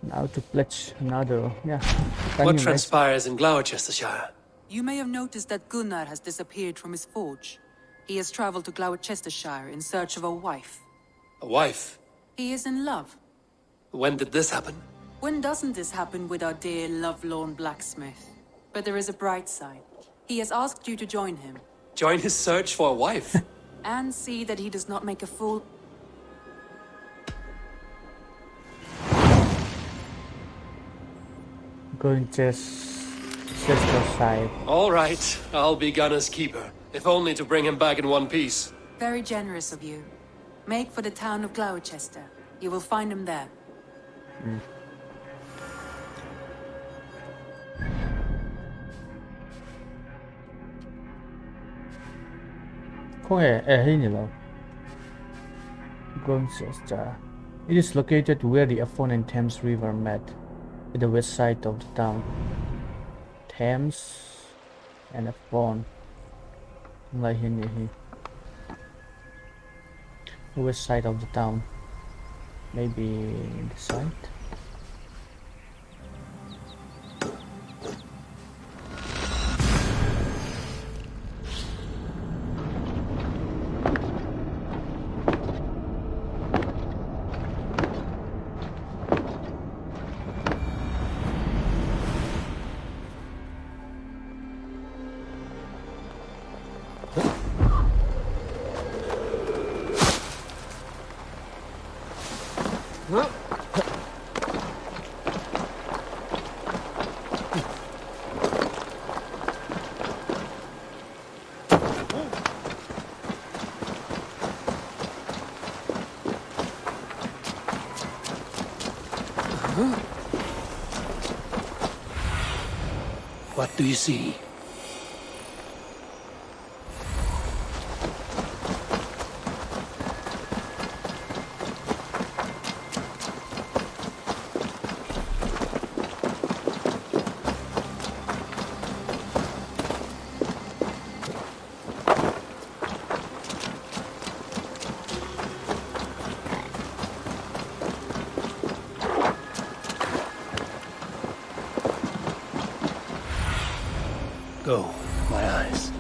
Now to pledge another, yeah. What transpires in GLOWECESTRESCIRE? You may have noticed that Gunnar has disappeared from his forge. He has traveled to GLOWECESTRESCIRE in search of a wife. A wife? He is in love. When did this happen? When doesn't this happen with our dear lovelorn blacksmith? But there is a bright side. He has asked you to join him. Join his search for a wife? And see that he does not make a fool... Going sister side. All right, I'll be Gunnar's keeper, if only to bring him back in one piece. Very generous of you. Make for the town of Gloucester. You will find him there. Không hề hình gì đâu. Gloucester. It is located where the Avon and Thames River met, at the west side of the town. Thames and Avon. Like here. The west side of the town. Maybe the side. What do you see? Go, my eyes.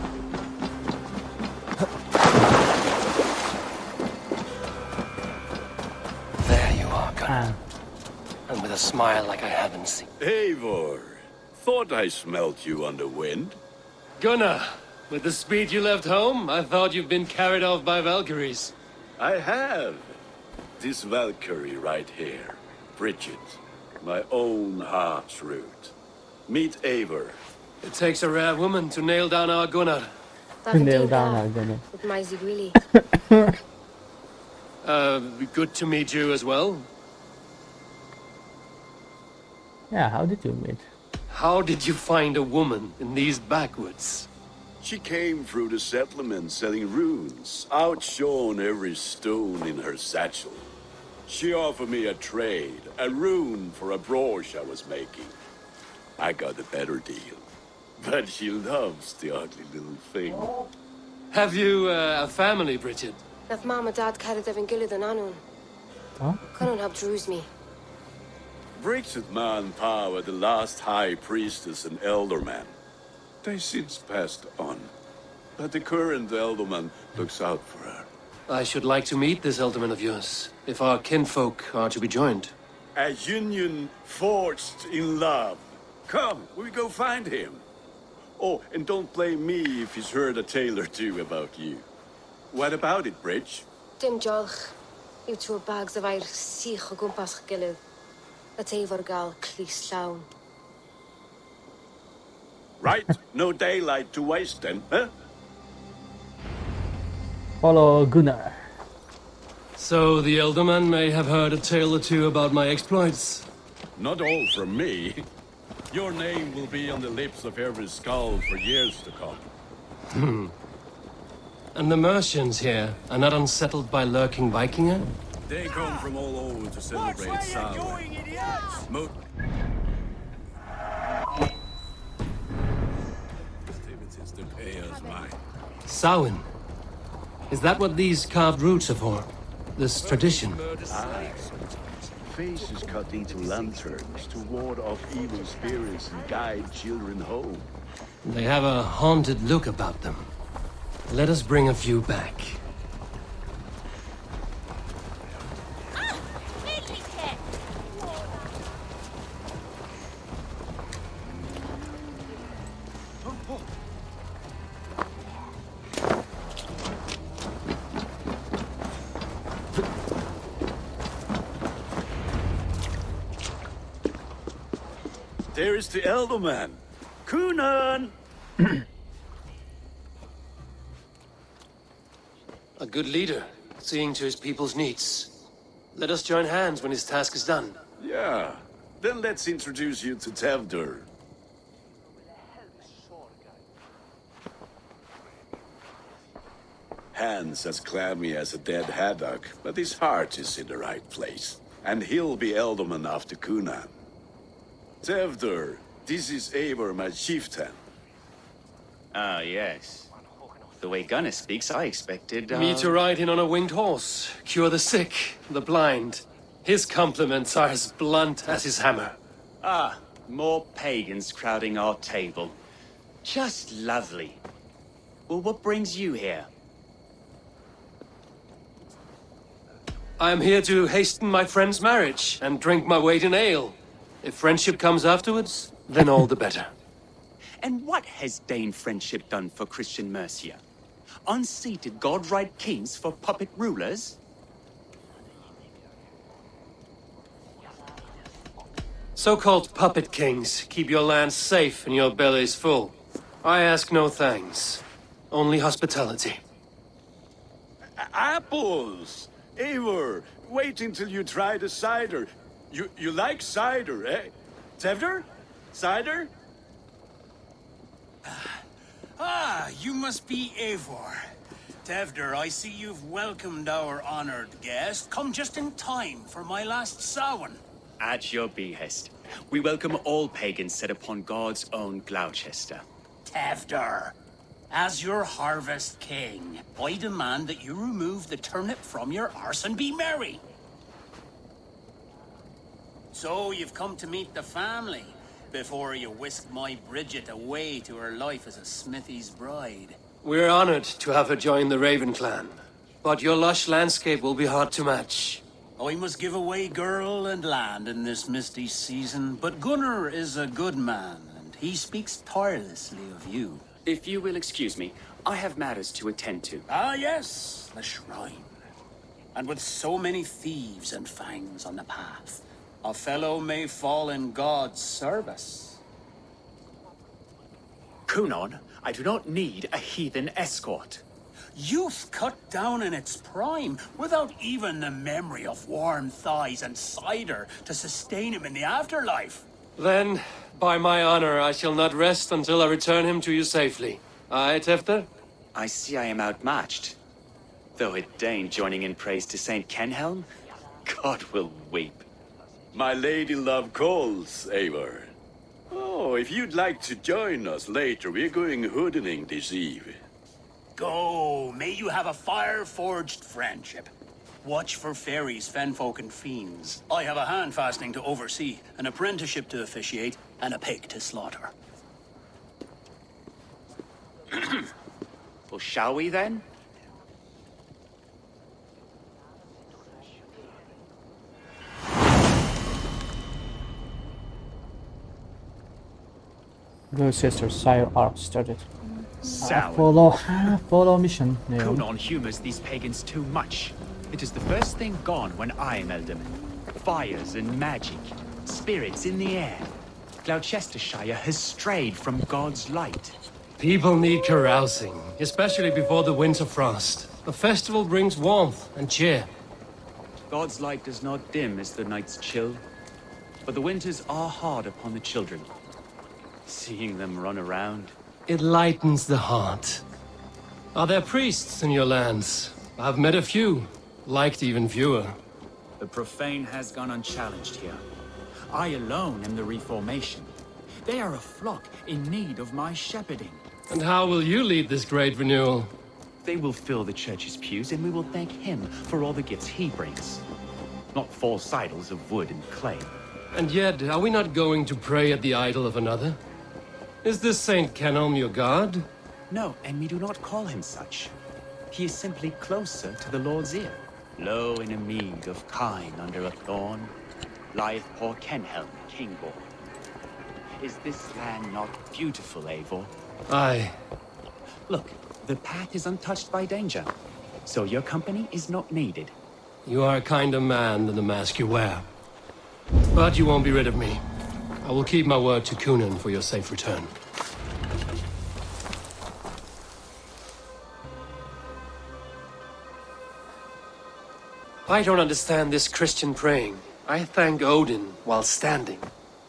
There you are, Gunnar. And with a smile like I haven't seen. Eivor, thought I smelt you on the wind. Gunnar, with the speed you left home, I thought you've been carried off by Valkyries. I have. This Valkyrie right here, Bridget, my own heart's root. Meet Eivor. It takes a rare woman to nail down our Gunnar. Nail down our Gunnar. With my Zigwili. Good to meet you as well. Yeah, how did you meet? How did you find a woman in these backwoods? She came through the settlement selling runes, outshone every stone in her satchel. She offered me a trade, a rune for a brooch I was making. I got a better deal. But she loves the ugly little thing. Have you a family, Bridget? Naf Mom and Dad carried Evan Gillid and Anun. Huh? Cannon have drews me. Bridget Ma and Pa were the last high priestess and elderman. They since passed on. But the current elderman looks out for her. I should like to meet this elderman of yours, if our kinfolk are to be joined. A union forged in love. Come, we go find him. Oh, and don't blame me if he's heard a tale or two about you. What about it, Bridge? Dim Jolch. You two bags of air sich o gwmpas Gillid. A Eivor gal clis llawn. Right, no daylight to waste then, huh? Follow Gunnar. So the elderman may have heard a tale or two about my exploits. Not all from me. Your name will be on the lips of every skull for years to come. And the merchants here are not unsettled by lurking Vikinger? They come from all over to celebrate Samhain. Activities to pay us mine. Samhain. Is that what these carved roots are for? This tradition? faces cut into lanterns to ward off evil spirits and guide children home. They have a haunted look about them. Let us bring a few back. There is the Elderman. Kunan! A good leader, seeing to his people's needs. Let us join hands when his task is done. Yeah. Then let's introduce you to Tevdur. Hands as clammy as a dead haddock, but his heart is in the right place. And he'll be Elderman after Kunan. Tevdur, this is Eivor, my chieftain. Ah, yes. The way Gunnar speaks, I expected, Me to ride in on a winged horse, cure the sick, the blind. His compliments are as blunt as his hammer. Ah, more pagans crowding our table. Just lovely. Well, what brings you here? I am here to hasten my friend's marriage and drink my weight in ale. If friendship comes afterwards, then all the better. And what has Dane friendship done for Christian Mercia? Unseated godright kings for puppet rulers? So-called puppet kings keep your lands safe and your bellies full. I ask no thanks, only hospitality. Apples! Eivor, wait until you try the cider. You like cider, eh? Tevdur? Cider? Ah, you must be Eivor. Tevdur, I see you've welcomed our honored guest. Come just in time for my last Samhain. At your behest. We welcome all pagans set upon God's own Gloucester. Tevdur, as your harvest king, I demand that you remove the turnip from your arse and be merry. So you've come to meet the family before you whisk my Bridget away to her life as a smithy's bride. We're honored to have her join the Raven clan, but your lush landscape will be hard to match. I must give away girl and land in this misty season, but Gunnar is a good man, and he speaks tirelessly of you. If you will excuse me, I have matters to attend to. Ah, yes, the shrine. And with so many thieves and fangs on the path, a fellow may fall in God's service. Kunan, I do not need a heathen escort. Youth cut down in its prime, without even the memory of warm thighs and cider to sustain him in the afterlife. Then, by my honor, I shall not rest until I return him to you safely. Aye, Tefter? I see I am outmatched. Though a Dane joining in praise to Saint Kenhelm, God will weep. My lady love calls, Eivor. Oh, if you'd like to join us later, we're going hoodening this eve. Go, may you have a fire-forged friendship. Watch for fairies, fenfolk, and fiends. I have a hand fasting to oversee, an apprenticeship to officiate, and a pig to slaughter. Well, shall we then? GLOWECESTRESCIRE arc started. Sour. Follow mission. Yeah. Kunan humors these pagans too much. It is the first thing gone when I am Elderman. Fires and magic, spirits in the air. Gloucestershire has strayed from God's light. People need carousing, especially before the winter frost. A festival brings warmth and cheer. God's light does not dim as the nights chill, but the winters are hard upon the children. Seeing them run around. It lightens the heart. Are there priests in your lands? I've met a few, liked even fewer. The profane has gone unchallenged here. I alone am the reformation. They are a flock in need of my shepherding. And how will you lead this great renewal? They will fill the church's pews, and we will thank him for all the gifts he brings. not false idols of wood and clay. And yet, are we not going to pray at the idol of another? Is this Saint Canon your god? No, and we do not call him such. He is simply closer to the Lord's ear. Low in a mead of kine under a thorn, lieth poor Kenhelm, Kingborn. Is this land not beautiful, Eivor? Aye. Look, the path is untouched by danger, so your company is not needed. You are a kinder man than the mask you wear. But you won't be rid of me. I will keep my word to Kunan for your safe return. I don't understand this Christian praying. I thank Odin while standing.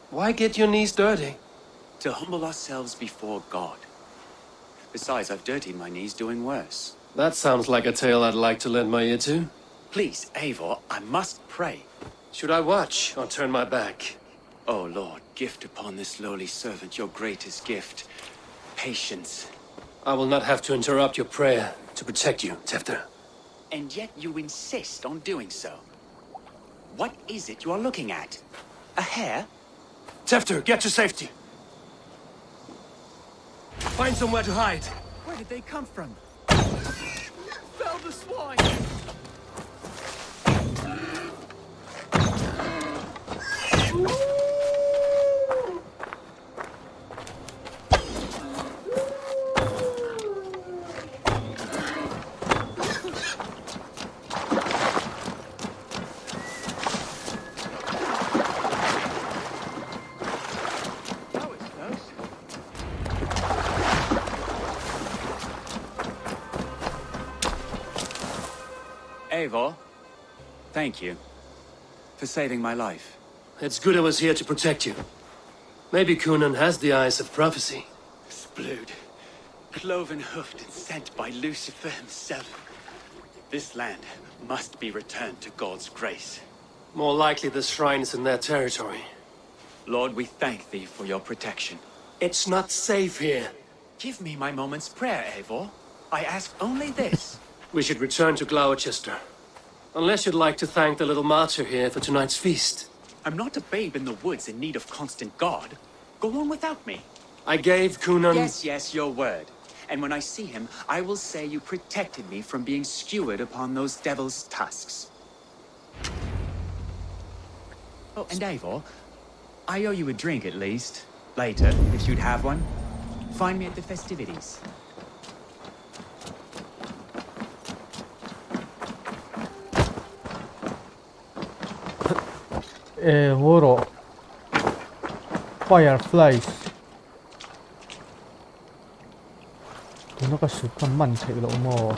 Why get your knees dirty? To humble ourselves before God. Besides, I've dirtied my knees doing worse. That sounds like a tale I'd like to lend my ear to. Please, Eivor, I must pray. Should I watch or turn my back? Oh Lord, gift upon this lowly servant your greatest gift. Patience. I will not have to interrupt your prayer to protect you, Tefter. And yet you insist on doing so. What is it you are looking at? A hare? Tefter, get to safety. Find somewhere to hide. Where did they come from? Fell the swine! Eivor, thank you for saving my life. It's good I was here to protect you. Maybe Kunan has the eyes of prophecy. Splood, cloven-hoofed and sent by Lucifer himself. This land must be returned to God's grace. More likely the shrine is in their territory. Lord, we thank thee for your protection. It's not safe here. Give me my moment's prayer, Eivor. I ask only this. We should return to Gloucester. Unless you'd like to thank the little martyr here for tonight's feast. I'm not a babe in the woods in need of constant guard. Go on without me. I gave Kunan... Yes, your word. And when I see him, I will say you protected me from being skewered upon those devil's tusks. Oh, and Eivor, I owe you a drink at least. Later, if you'd have one. Find me at the festivities. Voro Fireflies Tụi nó có sự con mạnh thị lộ mồ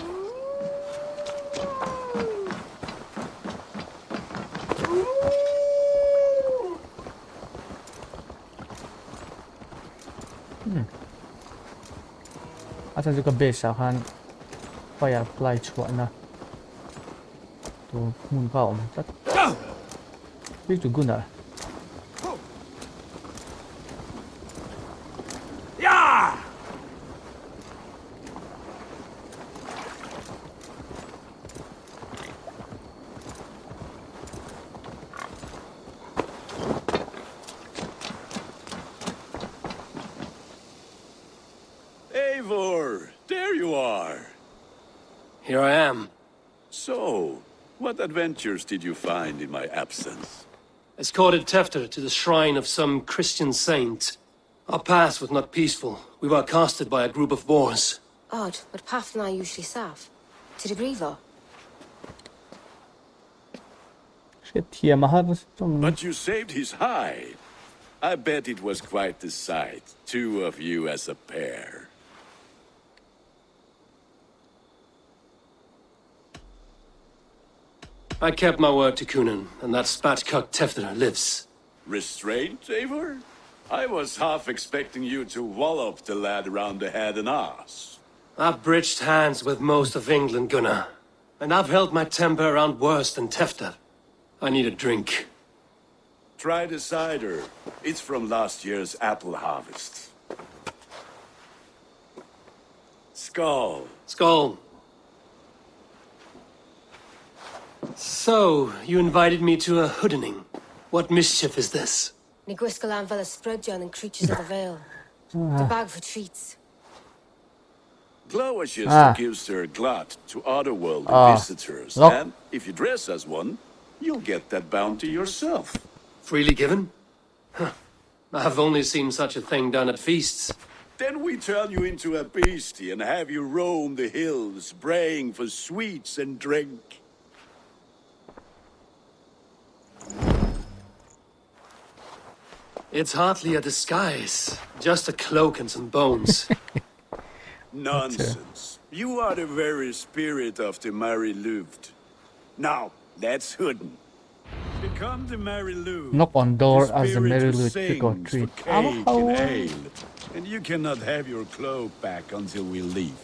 Asan juga base akan Firefly chuan na Tu mun ka om tat Big to guna Eivor, there you are. Here I am. So, what adventures did you find in my absence? Escorted Tefter to the shrine of some Christian saint. Our past was not peaceful. We were accosted by a group of boars. Odd, but path and I usually staff. To the Grievo. But you saved his hide. I bet it was quite the sight. Two of you as a pair. I kept my word to Kunan, and that spatcock Tefter lives. Restraint, Eivor? I was half expecting you to wallop the lad around the head and ass. I've bridged hands with most of England, Gunnar. And I've held my temper around worse than Tefter. I need a drink. Try the cider. It's from last year's apple harvest. Skull. Skull. So, you invited me to a hoodening. What mischief is this? Ní gwisgo an fel ysbrydion and creatures of the Vale. The bag for treats. Glowecestre gives her glut to otherworldly visitors, look. and if you dress as one, you'll get that bounty yourself. Freely given? Huh. I've only seen such a thing done at feasts. Then we turn you into a beastie and have you roam the hills, braying for sweets and drink. It's hardly a disguise, just a cloak and some bones. Nonsense. You are the very spirit of the Mariluft. Now, let's hooden. Become the Mariluft. Knock on door the as the spirit who Mariluft trick or sings treat. for cake and ale. And you cannot have your cloak back until we leave.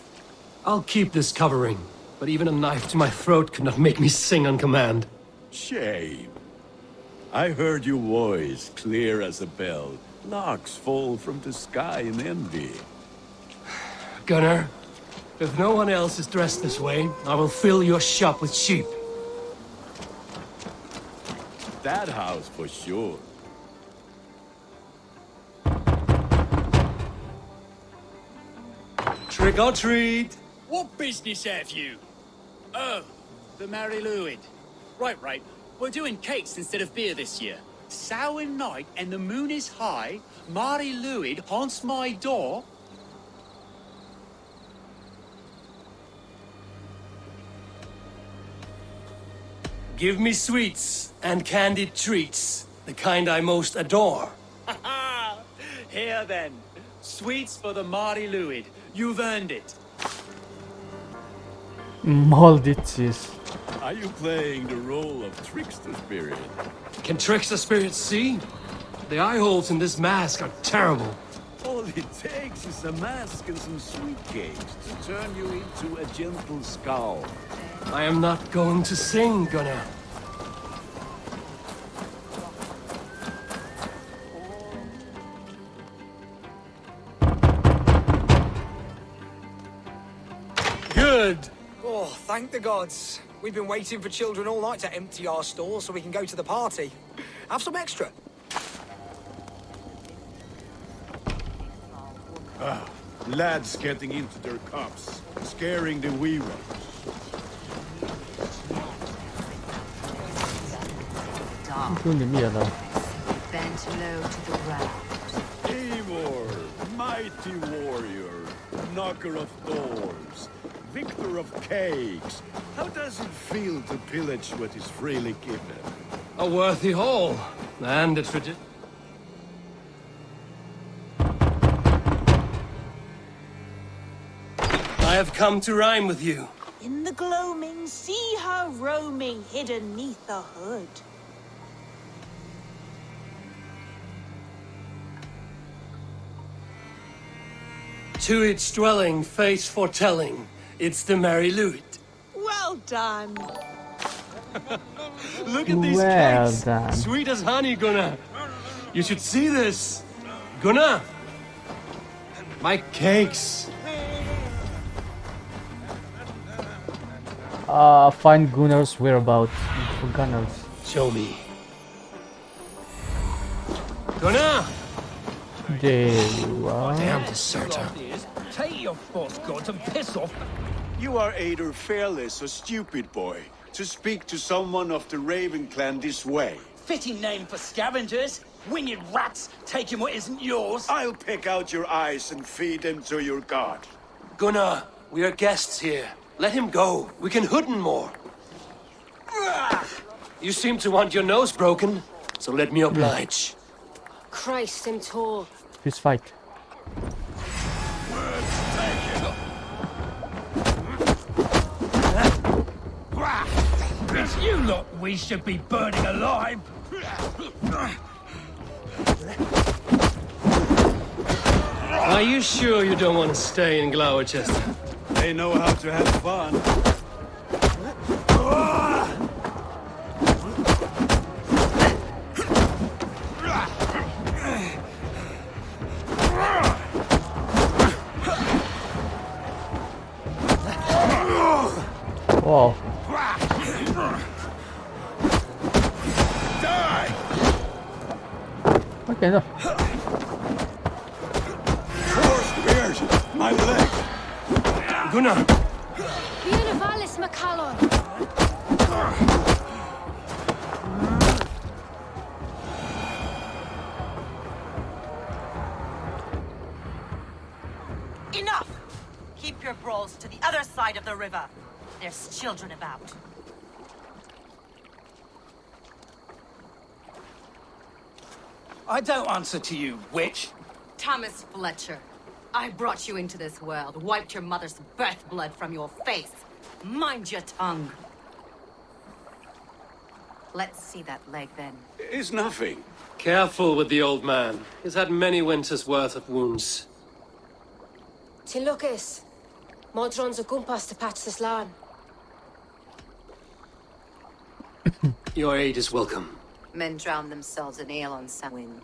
I'll keep this covering, but even a knife to my throat could not make me sing on command. Shame. I heard your voice clear as a bell. Larks fall from the sky in envy. Gunnar, if no one else is dressed this way, I will fill your shop with sheep. That house for sure. Trick or treat! What business have you? Oh, the Mariluid. Right. We're doing cakes instead of beer this year. Sour night and the moon is high. Mariluid haunts my door. Give me sweets and candied treats, the kind I most adore. Here then. Sweets for the Mariluid. You've earned it. Maldicious. Are you playing the role of trickster spirit? Can trickster spirits see? The eye holes in this mask are terrible. All it takes is a mask and some sweet cakes to turn you into a gentle skull. I am not going to sing, Gunnar. Good. Oh, thank the gods. We've been waiting for children all night to empty our stores so we can go to the party. Have some extra. Lads getting into their cups, scaring the wee ones. Bent low to the ground. Eivor, mighty warrior, knocker of doors, victor of cakes. How does it feel to pillage what is freely given? A worthy haul. And a tradition. I have come to rhyme with you. In the gloaming, see her roaming hidden neath the hood. To its dwelling, face foretelling, it's the Mariluid. Well done. Look at these Well cakes. done. Sweet as honey, Gunnar. You should see this. Gunnar. My cakes. Find Gunnar's whereabouts. For Gunnar's. Show me. Gunnar! There you are. Damn deserter. Take your false gods and piss off. You are either fearless or stupid, boy, to speak to someone of the Raven clan this way. Fitting name for scavengers. Winged rats taking what isn't yours. I'll pick out your eyes and feed them to your god. Gunnar, we are guests here. Let him go. We can hooden more. You seem to want your nose broken, so let me oblige. Christ, I'm tall. Fist fight. It's you lot we should be burning alive. Are you sure you don't want to stay in Glowecestre? They know how to have fun. Whoa. Ok rồi. My leg! Gunnar! Vienivalis Macallon! Enough! Keep your brawls to the other side of the river. There's children about. I don't answer to you, witch. Thomas Fletcher, I brought you into this world, wiped your mother's birth blood from your face. Mind your tongue. Let's see that leg then. It's nothing. Careful with the old man. He's had many winters' worth of wounds. Tilukis. Modron's a gumpas to patch this land. Your aid is welcome. Men drown themselves in ale on Samhain.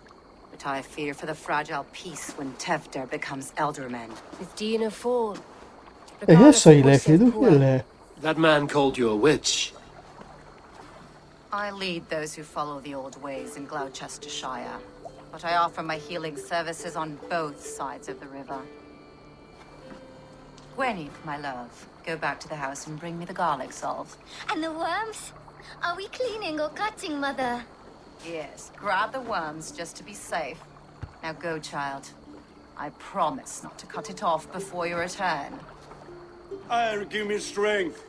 But I fear for the fragile peace when Tevder becomes elderman. With Dina Fall. Så illa du eller? That man called you a witch. I lead those who follow the old ways in Gloucestershire. But I offer my healing services on both sides of the river. Gwenny, my love, go back to the house and bring me the garlic salve. And the worms? Are we cleaning or cutting, Mother? Yes, grab the worms just to be safe. Now go, child. I promise not to cut it off before your return. Give me strength.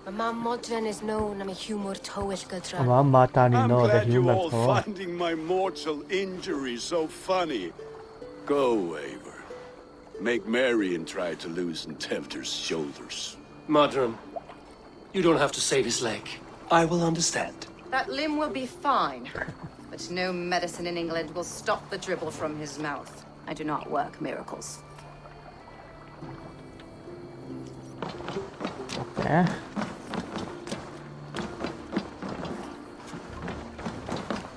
My mom Modron is known I'm a humor toish gadra. Mamma tar ni I'm nå det glad you humor all på. finding my mortal injury so funny. Go, Eivor. Make merry and try to loosen Tevder's shoulders. Modron, you don't have to save his leg. I will understand. That limb will be fine. But no medicine in England will stop the dribble from his mouth. I do not work miracles. Ja.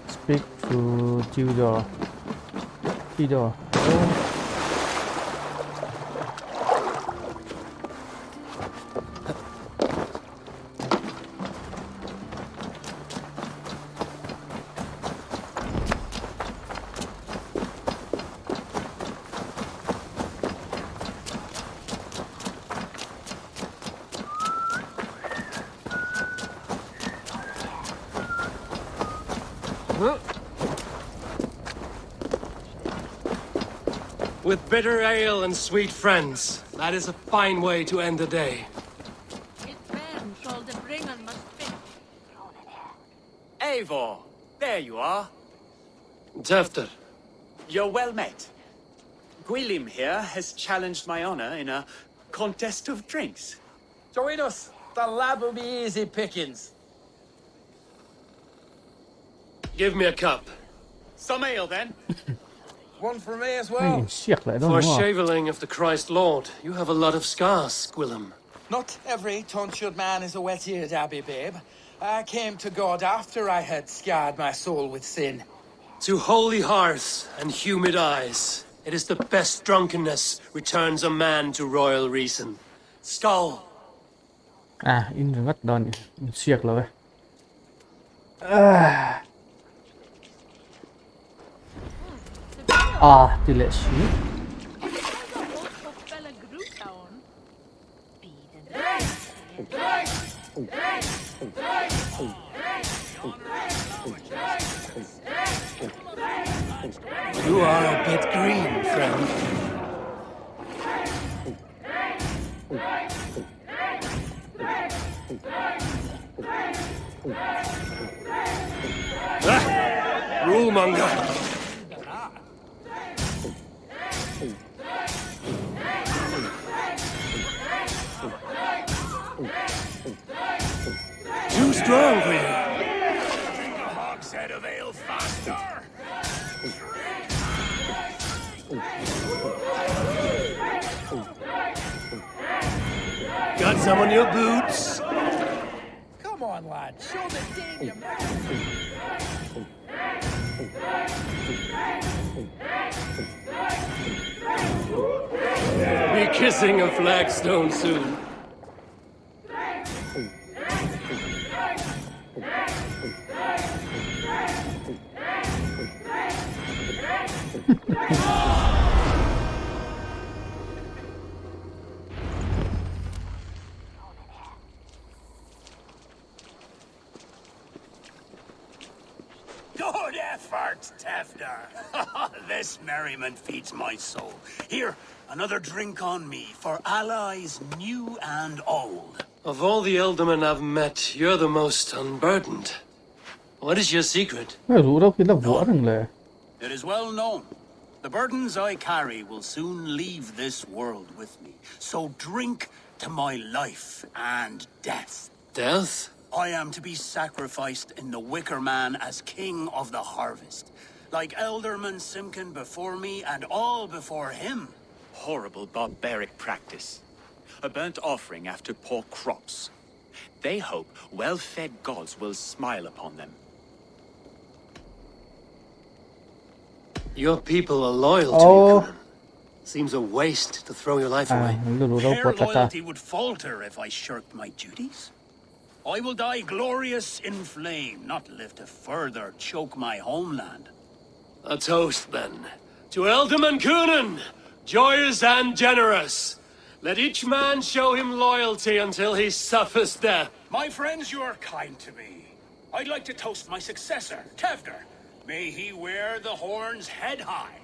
Speak to Tudor. Tudor. With bitter ale and sweet friends, that is a fine way to end the day. Eivor, there you are. Tevder, You're well met. Gwilym here has challenged my honor in a contest of drinks. Join us. The lab will be easy pickings. give me a cup. Some ale, then. One for me as Det är well. ingen jäkla idag. For shaveling of the Christ Lord, you have a lot of scars, Gwillem. Not every tonsured man is a wet-eared Abbey, babe. I came to God after I had scarred my soul with sin. To holy hearths and humid eyes, it is the best drunkenness returns a man to royal reason. Skull! In rất đòn. Jäkla det. Delicious. You are a bit green, friend. Rulemonger! Too strong for you. Hogshead of ale faster! Got some on your boots? Come on, lad. Show the dame your Be kissing a flagstone soon. Good effort, Tefner. This merriment feeds my soul. Here, another drink on me for allies new and old. Of all the Ealdormen I've met, you're the most unburdened. What is your secret? ไม่รู้เราคิดแล้วหัวหนึ่งเลย It is well known. The burdens I carry will soon leave this world with me. So drink to my life and death. Death? I am to be sacrificed in the Wicker Man as king of the harvest. Like Elderman Simkin before me and all before him. Horrible barbaric practice. A burnt offering after poor crops. They hope well-fed gods will smile upon them. Your people are loyal to you, Conan. Seems a waste to throw your life อ่า away. เรารู้เรา Their ปวดตา loyalty would falter if I shirked my duties. I will die glorious in flame, not live to further choke my homeland. A toast, then. To Ealdorman Conan, joyous and generous. Let each man show him loyalty until he suffers death. My friends, you are kind to me. I'd like to toast my successor, Tefner. May he wear the horns head high.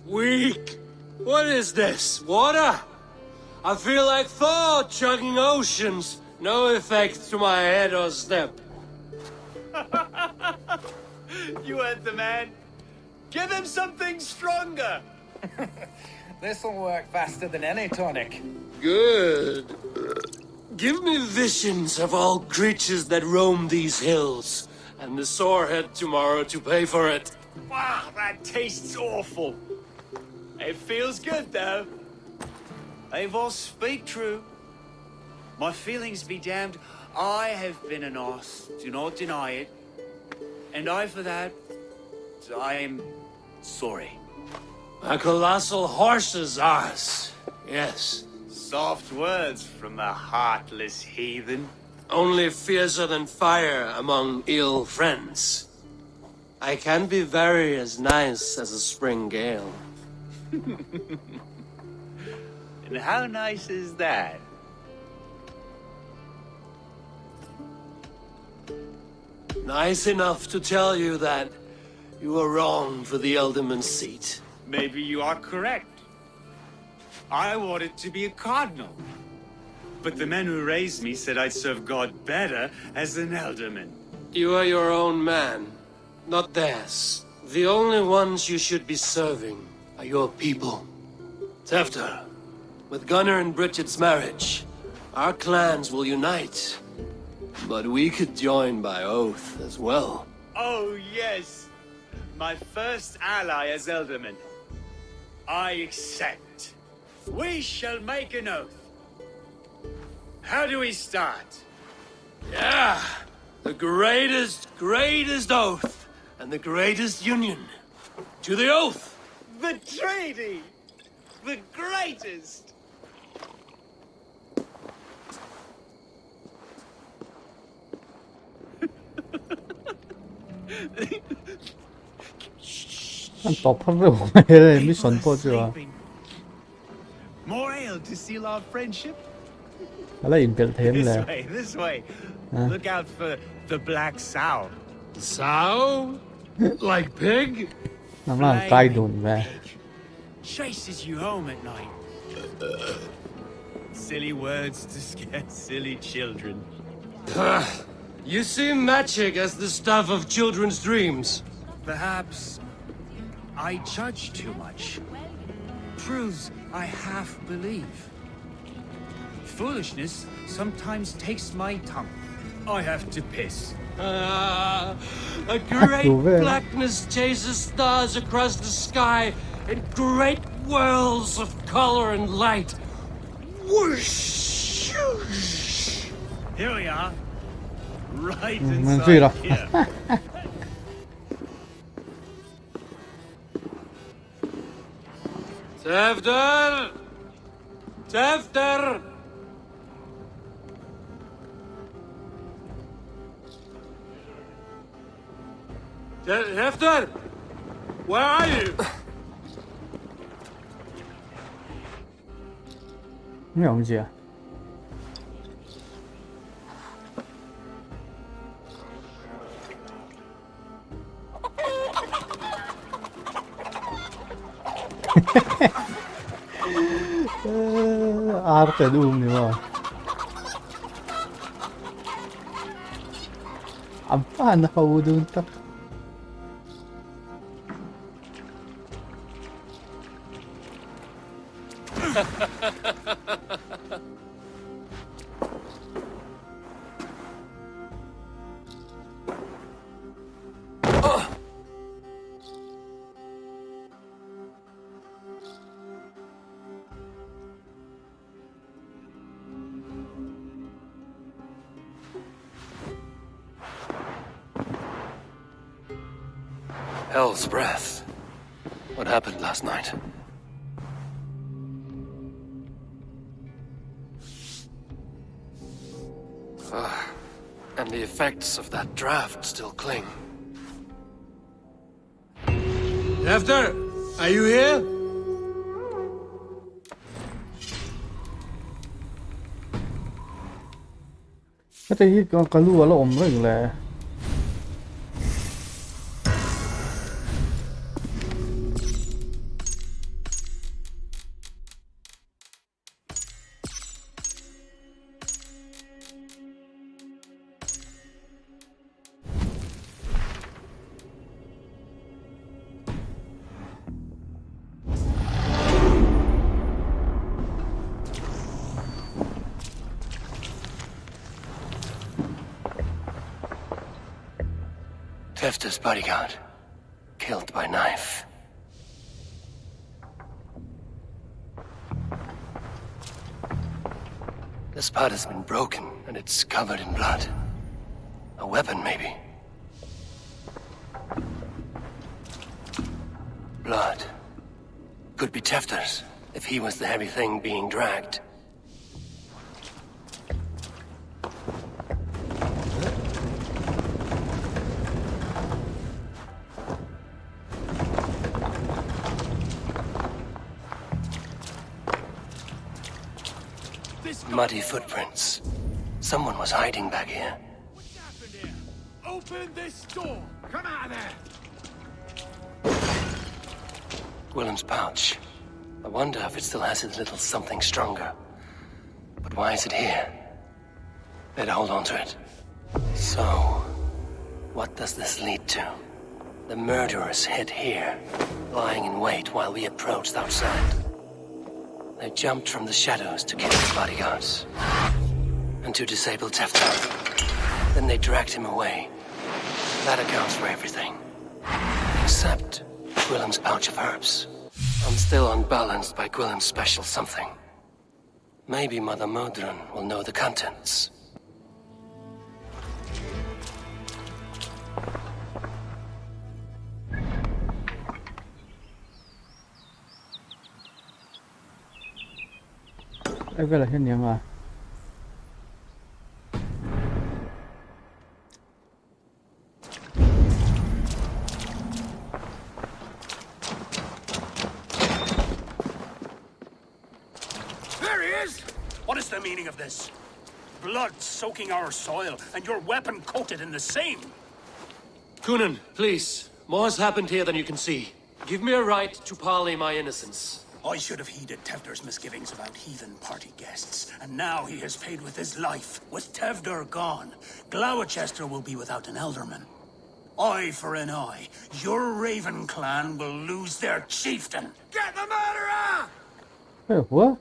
Weak. What is this? Water? I feel like Thor chugging oceans. No effect to my head or step. You heard the man. Give him something stronger. This'll work faster than any tonic. Good. Give me visions of all creatures that roam these hills, and the sorehead tomorrow to pay for it. Wow, that tastes awful. It feels good, though. Eivor, speak true. My feelings be damned. I have been an ass, do not deny it. And I, for that, I am sorry. A colossal horse's ass. Yes. Soft words from a heartless heathen. Only fiercer than fire among ill friends. I can be very as nice as a spring gale. And how nice is that? Nice enough to tell you that you are wrong for the Ealdorman seat. Maybe you are correct. I wanted to be a cardinal. But the men who raised me said I'd serve God better as an Ealdorman. You are your own man, not theirs. The only ones you should be serving are your people. Tefter, with Gunnar and Bridget's marriage, our clans will unite. But we could join by oath as well. Oh, yes. My first ally as Ealdorman. I accept. We shall make an oath. How do we start? Yeah! The greatest oath, and the greatest union. To the oath! The treaty! The greatest! Han topper det mye sånn på, tror jeg. More ale to seal our friendship? Eller innbilt hele det. This way. Look out for the black sow. Sow? Like pig? น้ำล่างใกล้โดนแม่ Chases you home at night. Silly words to scare silly children. You see magic as the stuff of children's dreams. Perhaps I judge too much. Proves I half believe. Foolishness sometimes takes my tongue. I have to piss. A great blackness chases stars across the sky in great whirls of color and light. Whoosh! Here we are. Right มันชื่อหรอ inside here. Tefter! Tefter! Tefter! Where are you? ไม่เอาจริง Arte dumni va. Fan nakahudunta. Hell's breath. What happened last night? And the effects of that draft still cling. After, are you here? Cái gì còn cả lúa là ổn rồi là. Tefter's bodyguard, killed by knife. The spot has been broken, and it's covered in blood. A weapon, maybe. Blood. Could be Tefter's, if he was the heavy thing being dragged. Muddy footprints. Someone was hiding back here. What's happened here? Open this door! Come out there! Willem's pouch. I wonder if it still has a little something stronger. But why is it here? Better hold on to it. So, what does this lead to? The murderers hid here, lying in wait while we approached outside. They jumped from the shadows to kill his bodyguards. And to disable Tefter. Then they dragged him away. That accounts for everything. Except Willem's pouch of herbs. I'm still unbalanced by Willem's special something. Maybe Mother Modron will know the contents. Cái là cái gì mà There he is! What is the meaning of this? Blood soaking our soil, and your weapon coated in the same. Kunin, please. More has happened here than you can see. Give me a right to parley my innocence. I should have heeded Tevder's misgivings about heathen party guests, and now he has paid with his life. With Tevder gone, Gloucester will be without an elderman. Eye for an eye. Your Raven clan will lose their chieftain. Get the murderer! Hey, what?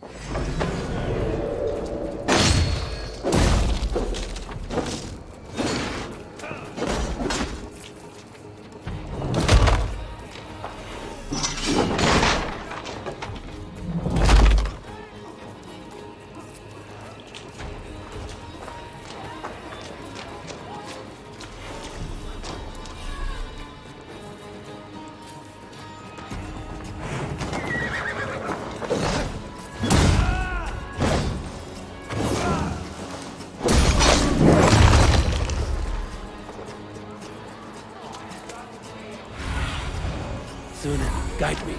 Guide me.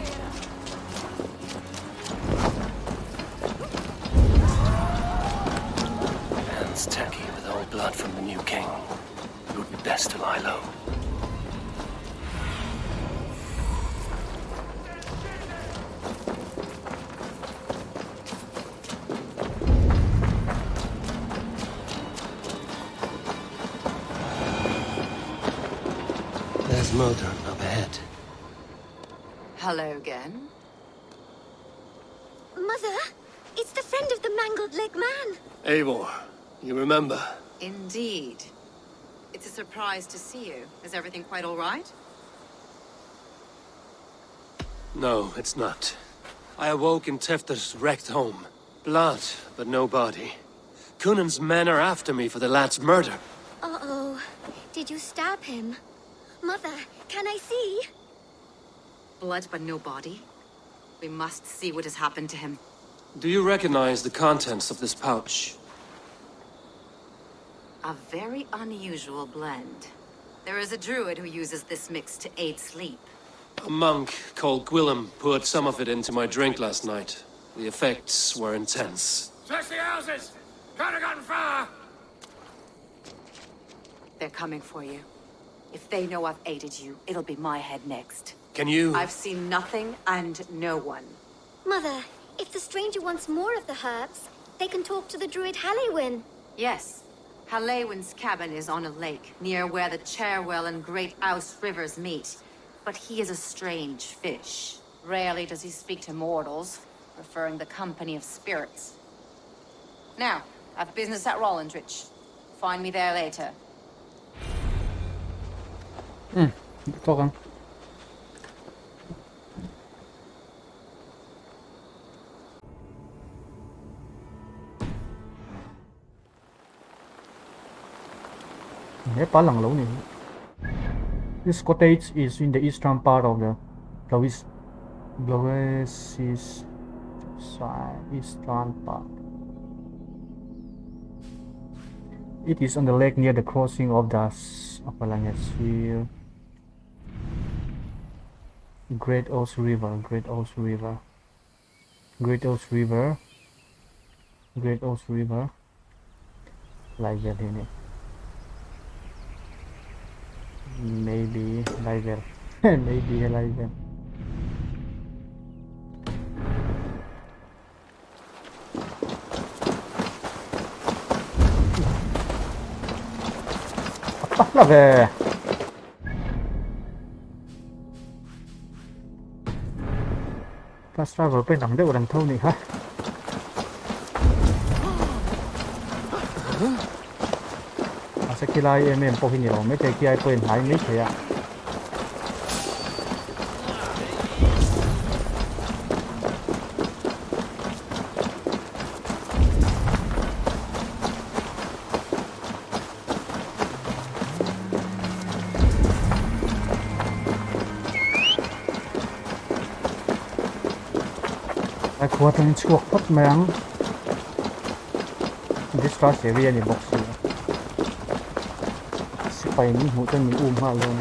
Hands tacky with old blood from the new king. It would be best to lie low. There's Modron up ahead. Hello again. Mother, it's the friend of the mangled leg man. Eivor, you remember? Indeed. It's a surprise to see you. Is everything quite all right? No, it's not. I awoke in Tefter's wrecked home. Blood, but no body. Cunan's men are after me for the lad's murder. Uh-oh. Did you stab him? Mother, can I see? Blood but no body? We must see what has happened to him. Do you recognize the contents of this pouch? A very unusual blend. There is a druid who uses this mix to aid sleep. A monk called Gwillem poured some of it into my drink last night. The effects were intense. Search the houses! Could have gotten far! They're coming for you. If they know I've aided you, it'll be my head next. Can you... I've seen nothing and no one. Mother, if the stranger wants more of the herbs, they can talk to the druid Halewyn. Yes. Halewyn's cabin is on a lake, near where the Cherwell and Great Ouse rivers meet. But he is a strange fish. Rarely does he speak to mortals, preferring the company of spirits. Now, I've business at Rollindrich. Find me there later. Talking. This cottage is in the eastern part of the Glowecestrescire eastern part. It is on the lake near the crossing of the Great Ouse River. Like that in it. Maybe like that. Maybe like that. Apa lah fast travel ไปหนังได้กว่าดังเท่านี้ฮะสกิลไลเอ็มเอ็มโปรฟินิโอไม่ใช่กีไอเปิลหายไม่ใช่อะไอ้ขวดมันชั่วพัดแมงดิสตราเซเวียนี่บอกสิไปมีหูจนมีอุ้มมาเลย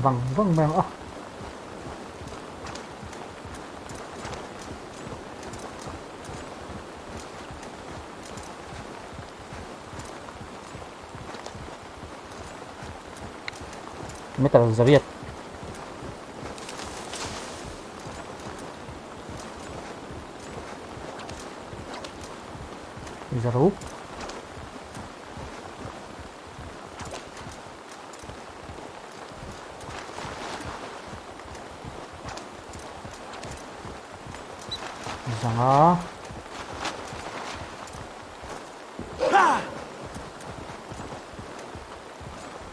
vâng vâng à метр завет заруб Jangan.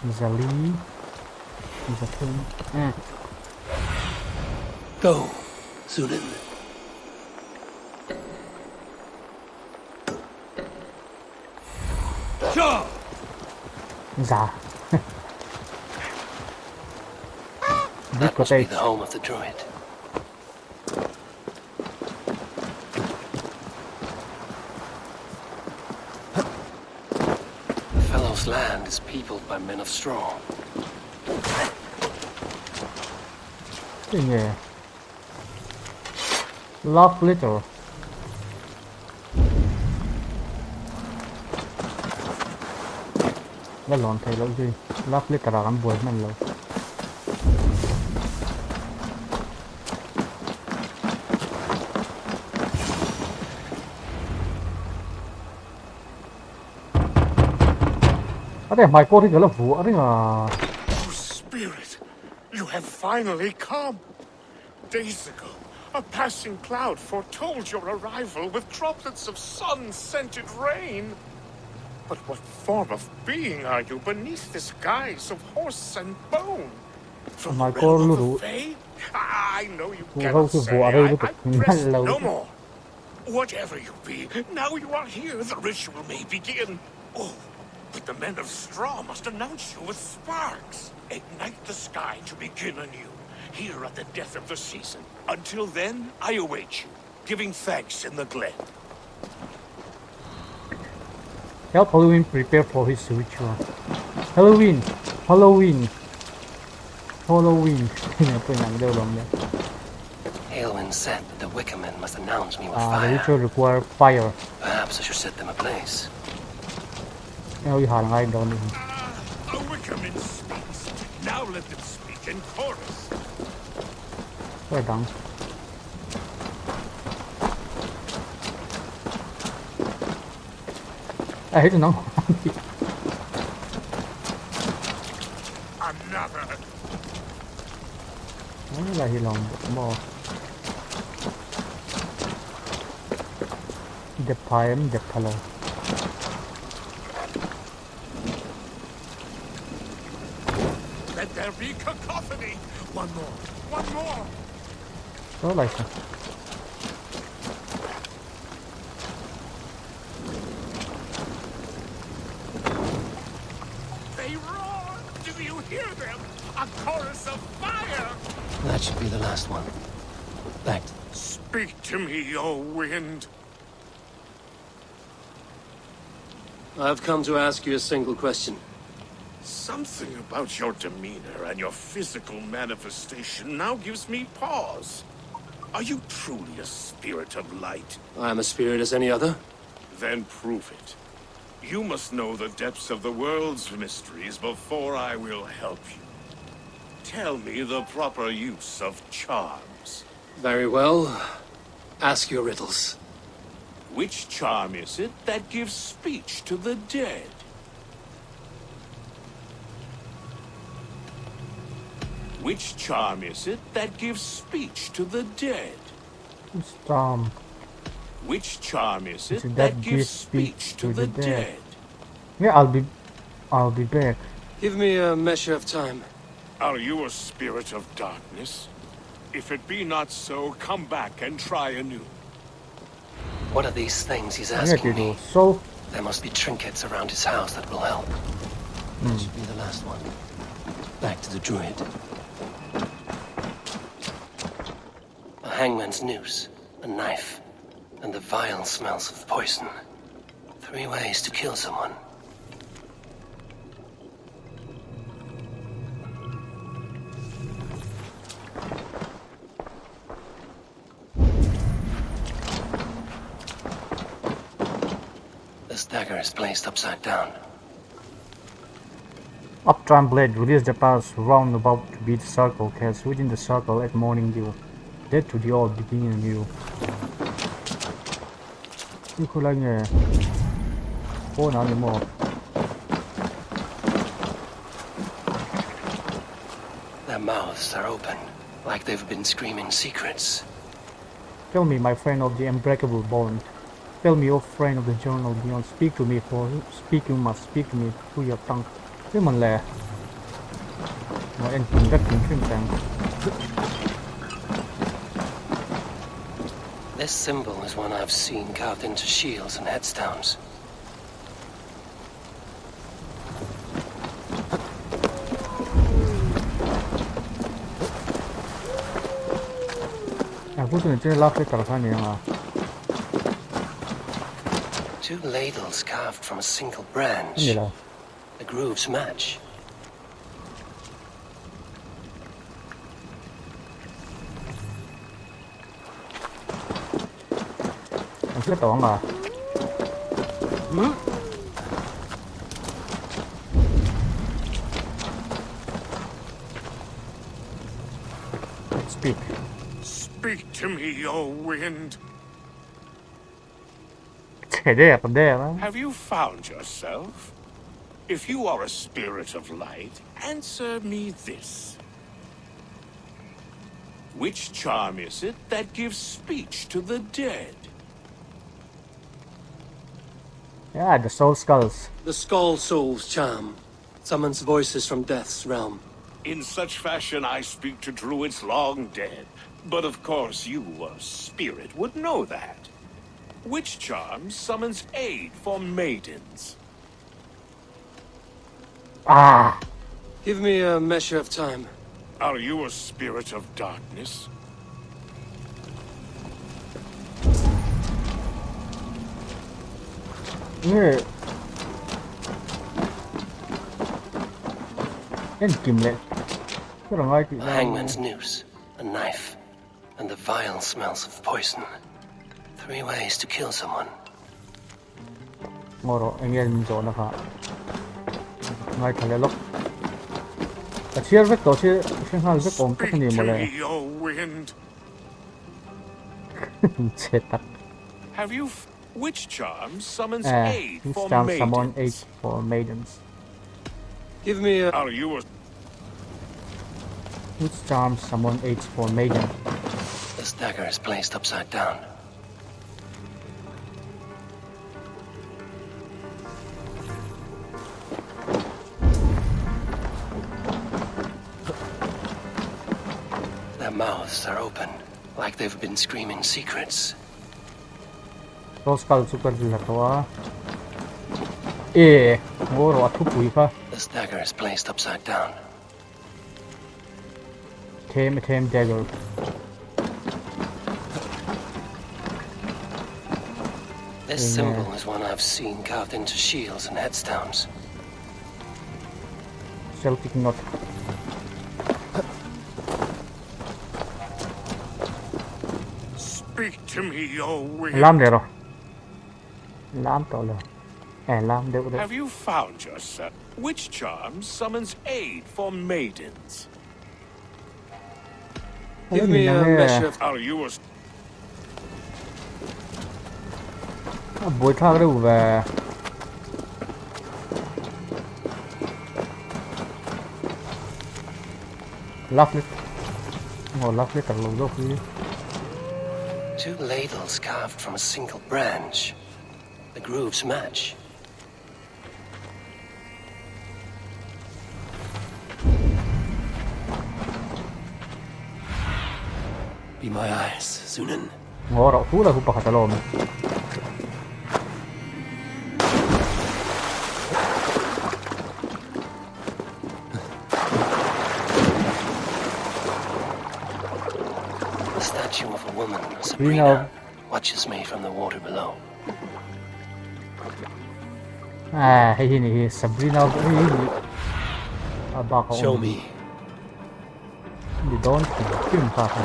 Bisa li, bisa pun. Go, Zulin. Sure. Dạ. That must be the home of the druid. The fellow's land is peopled by men of straw. Cái gì? Love Litter. Cái lon thầy lâu gì? Love Litter là làm buổi mình lâu. Ở đây mày cô thì cái là vụ đấy à. Oh, Spirit, you have finally come. Days ago, a passing cloud foretold your arrival with droplets of sun-scented rain. But what form of being are you beneath this guise of horse and bone? From the realm of the Fae? I know you cannot say. I press no more. Whatever you be, now you are here, the ritual may begin. Oh, but the men of straw must announce you with sparks. Ignite the sky to begin anew, here at the death of the season. Until then, I await you, giving thanks in the glen. Help Halloween prepare for his ritual. Halloween, Halloween, Halloween. Aelwyn said that the Wickermen must announce me with The fire. ritual requires fire. Perhaps I should set them ablaze. A Wickerman speaks. Now let them speak in chorus. Rất đắng. Ấy tụi nó. Another. Nó là gì lòng bò. The poem, the color. Let there be cacophony. One more. One more. Đó là sao? They roar. Do you hear them? A chorus of fire. That should be the last one. Back. Speak to me, O wind. I've come to ask you a single question. Something about your demeanor and your physical manifestation now gives me pause. Are you truly a spirit of light? I am a spirit as any other. Then prove it. You must know the depths of the world's mysteries before I will help you. Tell me the proper use of charms. Very well. Ask your riddles. Which charm is it that gives speech to the dead? Which charm is it that gives speech to the dead? Storm. Which charm is it that gives speech to the dead? Yeah, I'll be back. Give me a measure of time. Are you a spirit of darkness? If it be not so, come back and try anew. What are these things he's asking me? So there must be trinkets around his house that will help. That should be the last one. Back to the druid. A hangman's noose, a knife, and the vile smells of poison. 3 ways to kill someone. This dagger is placed upside down. Uptime blade release the pass round about to beat circle, cast within the circle at morning dew. Dead to the old, beginning anew. Chứ không lên nhờ. Cô nào nữa mà. Their mouths are open, like they've been screaming secrets. Tell me, my friend of the unbreakable bond. Tell me, oh friend of the journal beyond. Speak to me, for speaking must speak to me through your tongue. Thế mình là mà em cũng rất kính chuyên trang. This symbol is one I've seen carved into shields and headstones. Two ladles carved from a single branch. The grooves match. Speak. Speak to me, O wind. Have you found yourself? If you are a spirit of light, answer me this. Which charm is it that gives speech to the dead? Yeah, the soul skulls. The Skull Soul's charm summons voices from death's realm. In such fashion I speak to druids long dead. But of course you, a spirit, would know that. Which charm summons aid for maidens? Ah! Give me a measure of time. Are you a spirit of darkness? Yeah. A hangman's noose, a knife, and the vile smells of poison. 3 ways to kill someone. Moro, engel zo na ka. Ngai thale lok. A chiar vek to chi shin hal vek om tak ni mo le. Chetak. Have you which charm summons aid for maidens? Summon aid for maidens. Give me a... Are you a... Which charm summon aids for maiden? This dagger is placed upside down. Their mouths are open, like they've been screaming secrets. Those skulls super dilatoa. Eh, moro athu pui ka. This dagger is placed upside down. Tame dagger. This symbol is one I've seen carved into shields and headstones. Celtic knot. Speak to me, O wind. Lam dero. Lam to lo. Lam dero. Have you found yourself? Which charm summons aid for maidens? Give me a measure of... Are you a... Buổi thang đâu về. Lovely. Oh, lovely thật lâu rồi. 2 ladles carved from a single branch. The grooves match. Be my eyes, Sunan. Ngora tu lah hupa kata lom. The statue of a woman, Sabrina, watches me from the water below. Ah, ini Sabrina ini. Show me. You don't kill Papa.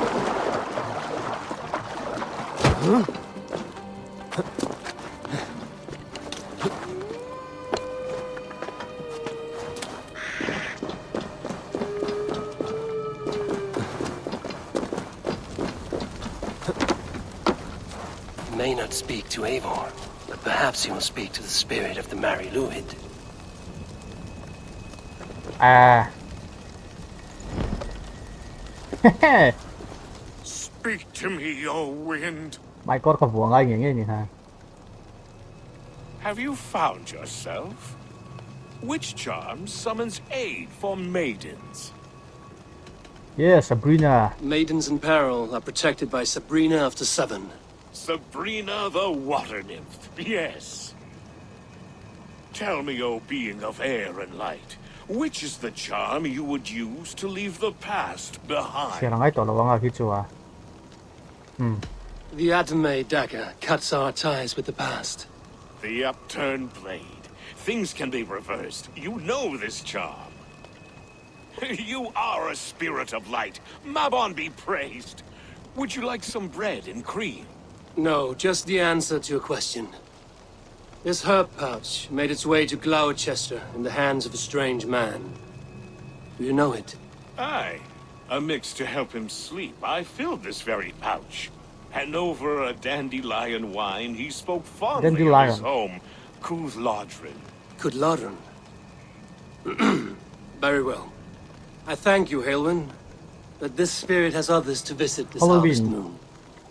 May not speak to Eivor, but perhaps he will speak to the spirit of the Mary Luid. Ah. Speak to me, O wind. Mai có vuông ai nghe ha. Have you found yourself? Which charm summons aid for maidens? Yeah, Sabrina. Maidens in peril are protected by Sabrina of the Seven. Sabrina the Water Nymph, yes. Tell me, O being of air and light, which is the charm you would use to leave the past เสีย behind? งไอ้ตัวระวังอ่ะคิดจัว The Adame dagger cuts our ties with the past. The upturned blade. Things can be reversed. You know this charm. You are a spirit of light. Mabon be praised. Would you like some bread and cream? No, just the answer to your question. This herb pouch made its way to Gloucester in the hands of a strange man. Do you know it? Aye. A mix to help him sleep. I filled this very pouch. And over a dandelion wine, he spoke fondly of his home, Creed Valhalla. Creed Valhalla. Very well. I thank you, Haelwyn, but this spirit has others to visit this harvest moon.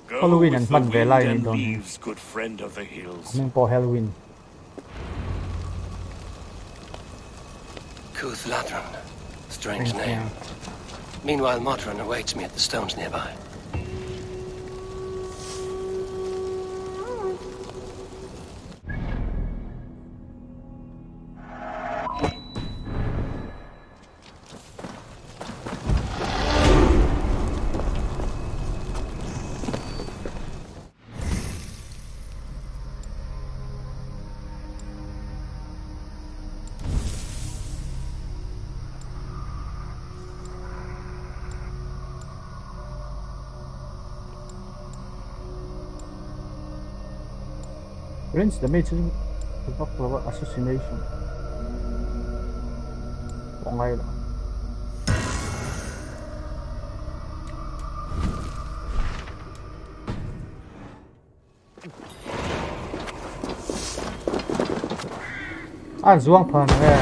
Go Halloween with and the fun wind Vela and in leaves, good friend of the hills. นึงพอ Halloween Creed Valhalla. Strange name. Meanwhile, Modron awaits me at the stones nearby. Rinse the mate to block for assassination ว่าไงล่ะ อ่านซ่วงพันแม่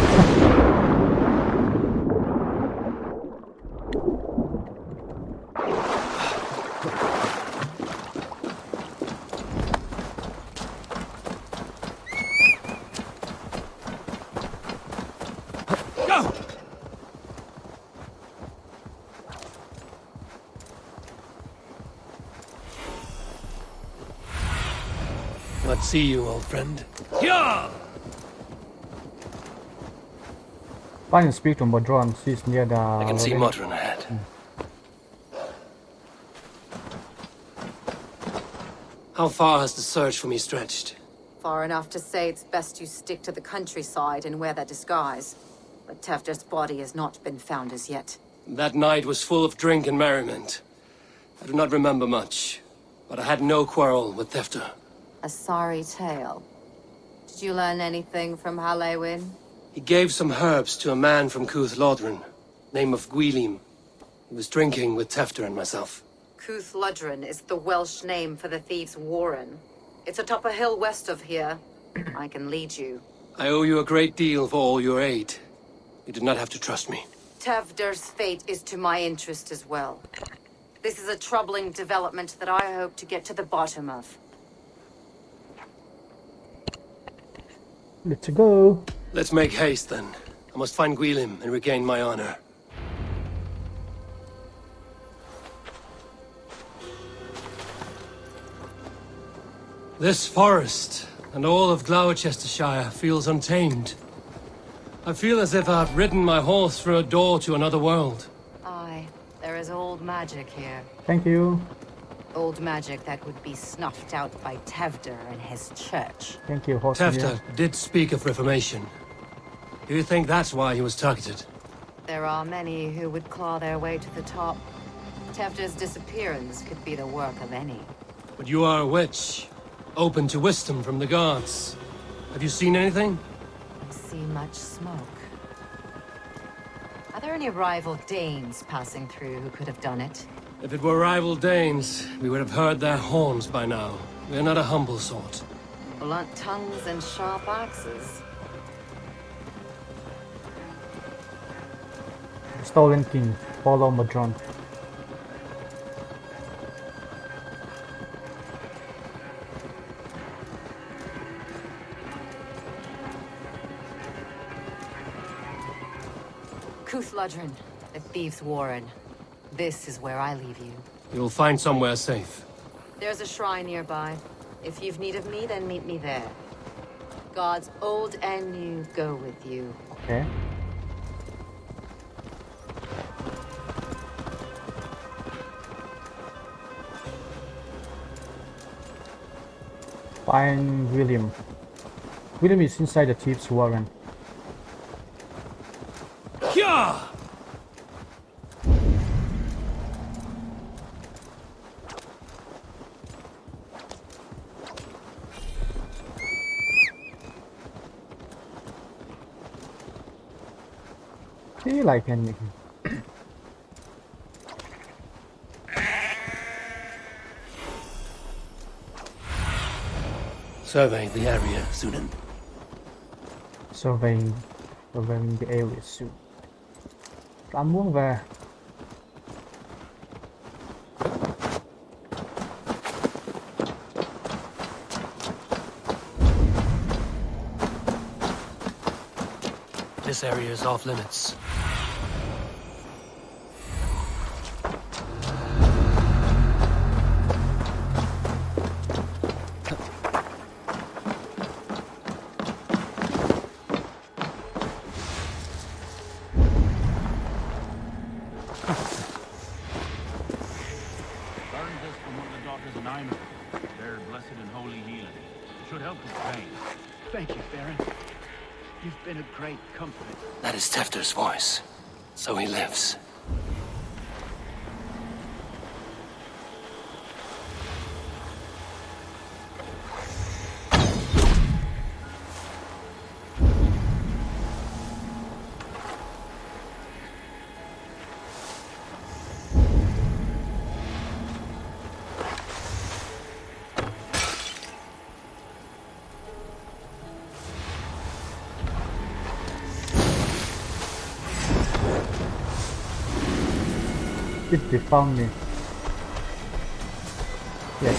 Let's see you, old friend. Yeah! Find and speak to Modron. She's near the... I can see Modron ahead. How far has the search for me stretched? Far enough to say it's best you stick to the countryside and wear that disguise. But Tefter's body has not been found as yet. That night was full of drink and merriment. I do not remember much, but I had no quarrel with Tefter. A sorry tale. Did you learn anything from Halloween? He gave some herbs to a man from Creed Valhalla, name of Gwylim. He was drinking with Tefter and myself. Creed Valhalla is the Welsh name for the thieves' warren. It's atop a hill west of here. I can lead you. I owe you a great deal for all your aid. You did not have to trust me. Tefder's fate is to my interest as well. This is a troubling development that I hope to get to the bottom of. Let's go. Let's make haste, then. I must find Gwylim and regain my honor. This forest and all of Gloucestershire feels untamed. I feel as if I've ridden my horse through a door to another world. Aye, there is old magic here. Thank you. Old magic that would be snuffed out by Tefder and his church. Thank you, horse. Tefter did speak of reformation. Do you think that's why he was targeted? There are many who would claw their way to the top. Tefder's disappearance could be the work of any. But you are a witch, open to wisdom from the gods. Have you seen anything? I see much smoke. Are there any rival Danes passing through who could have done it? If it were rival Danes, we would have heard their horns by now. We are not a humble sort. Blunt tongues and sharp axes. Stolen King. Follow Modron. Creed Valhalla, the thieves' warren. This is where I leave you. You'll find somewhere safe. There's a shrine nearby. If you've need of me, then meet me there. Gods old and new go with you. Okay. Find William. William is inside the thief's warren. Yeah! See, like anything. Survey the area, Sunan. Surveying the area soon. Cảm muốn về. This area is off limits. That is Tefter's voice. So he lives. If they found me. Yes.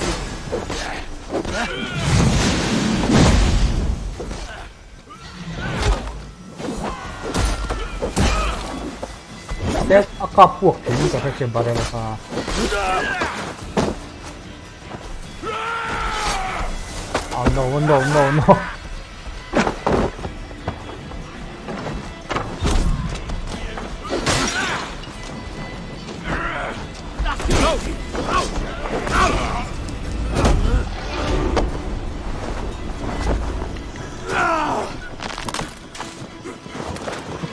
There's a couple of things that I can buy. Oh no, no, no, no.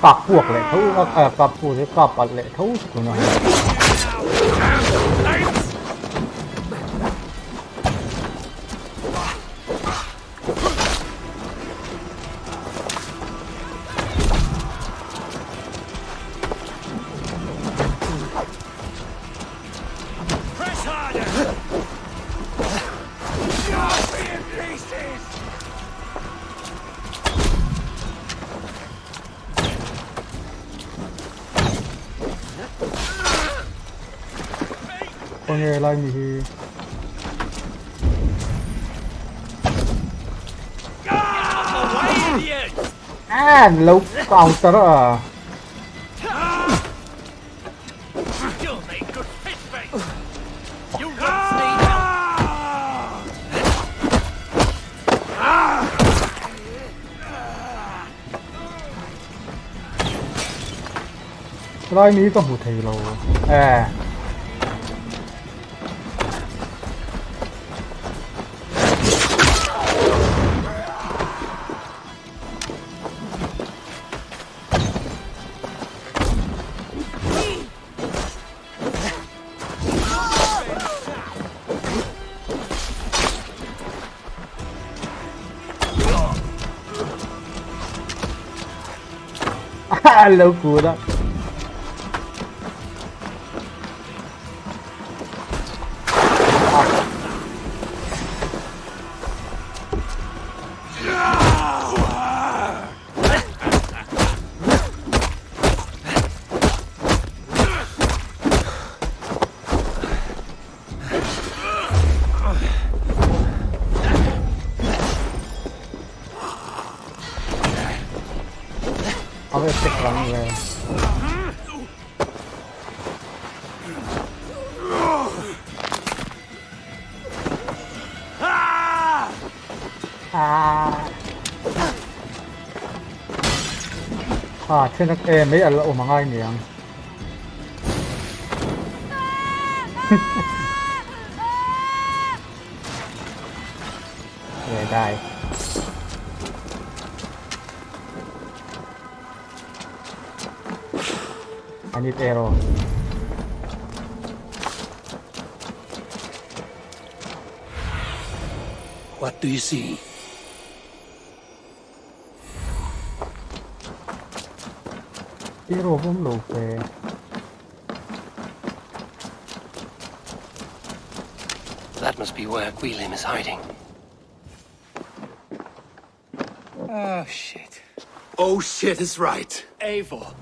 Cặp buộc lại thấu cặp buộc với cặp bật lại thấu của nó. Con nghe lại mình lâu còn tớ à. Lại mình có một thầy lâu. À. Lâu cua đó. I'll get sick running away. Trên mấy là ồ mà ngay miệng. Để đài. I need arrow. What do you see? Arrow không đủ về. That must be where Gwilym is hiding. Oh, shit. Oh shit is right. Eivor,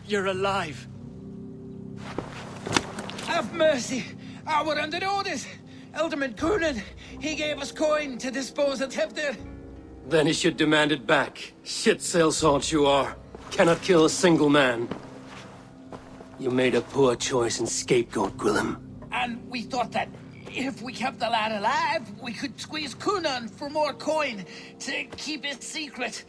you're alive. Have mercy! We're under orders! Elderman Coonan, he gave us coin to dispose of Tevdir. Then he should demand it back. Shit sellsword you are. Cannot kill a single man. You made a poor choice in scapegoat, Gwilym. And we thought that if we kept the lad alive, we could squeeze Coonan for more coin to keep it secret.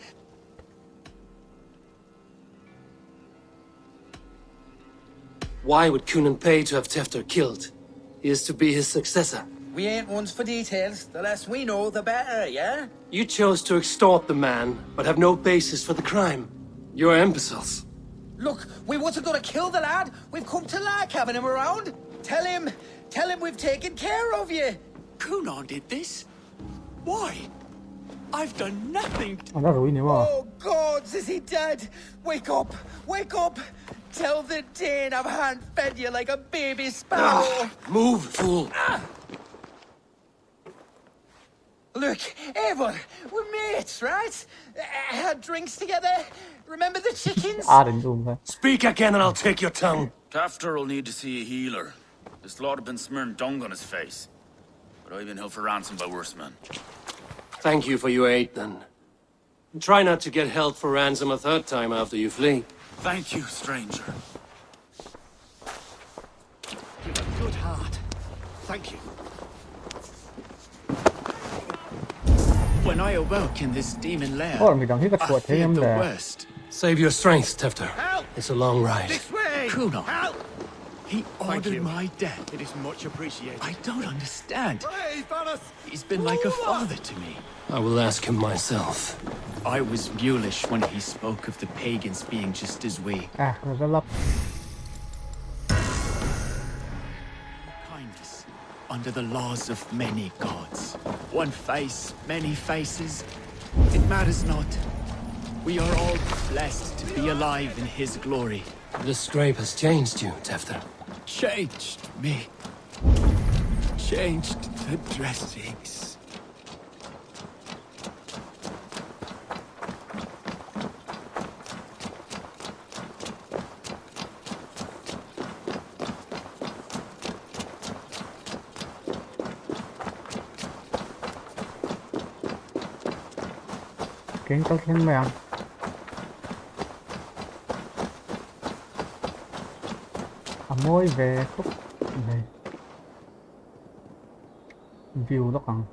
Why would Coonan pay to have Tefter killed? He is to be his successor. We ain't ones for details. The less we know, the better, yeah? You chose to extort the man, but have no basis for the crime. You're imbeciles. Look, we wasn't gonna kill the lad. We've come to like having him around. Tell him we've taken care of you. Coonan did this? Why? I've done nothing. Oh, gods, is he dead? Wake up! Wake up! Tell the Dane I've hand-fed you like a baby sparrow. Move, fool. Look, Eivor, we're mates, right? Had drinks together. Remember the chickens? Speak again and I'll take your tongue. Tafter will need to see a healer. This lord had been smearing dung on his face. But I've been held for ransom by worse men. Thank you for your aid, then. Try not to get held for ransom a third time after you flee. Thank you, stranger. You've a good heart. Thank you. When I awoke in this demon lair, I feared the worst. Save your strength, Tefter. It's a long ride. This way! Coonan. He ordered my death. It is much appreciated. I don't understand. He's been like a father to me. I will ask him myself. I was mulish when he spoke of the pagans being just as we. Kindness under the laws of many gods. One face, many faces. It matters not. We are all blessed to be alive in his glory. The scrape has changed you, Tefter. Changed me. Changed the dressings. Kiến có thiên mèo. Môi về khúc này. View nó còn.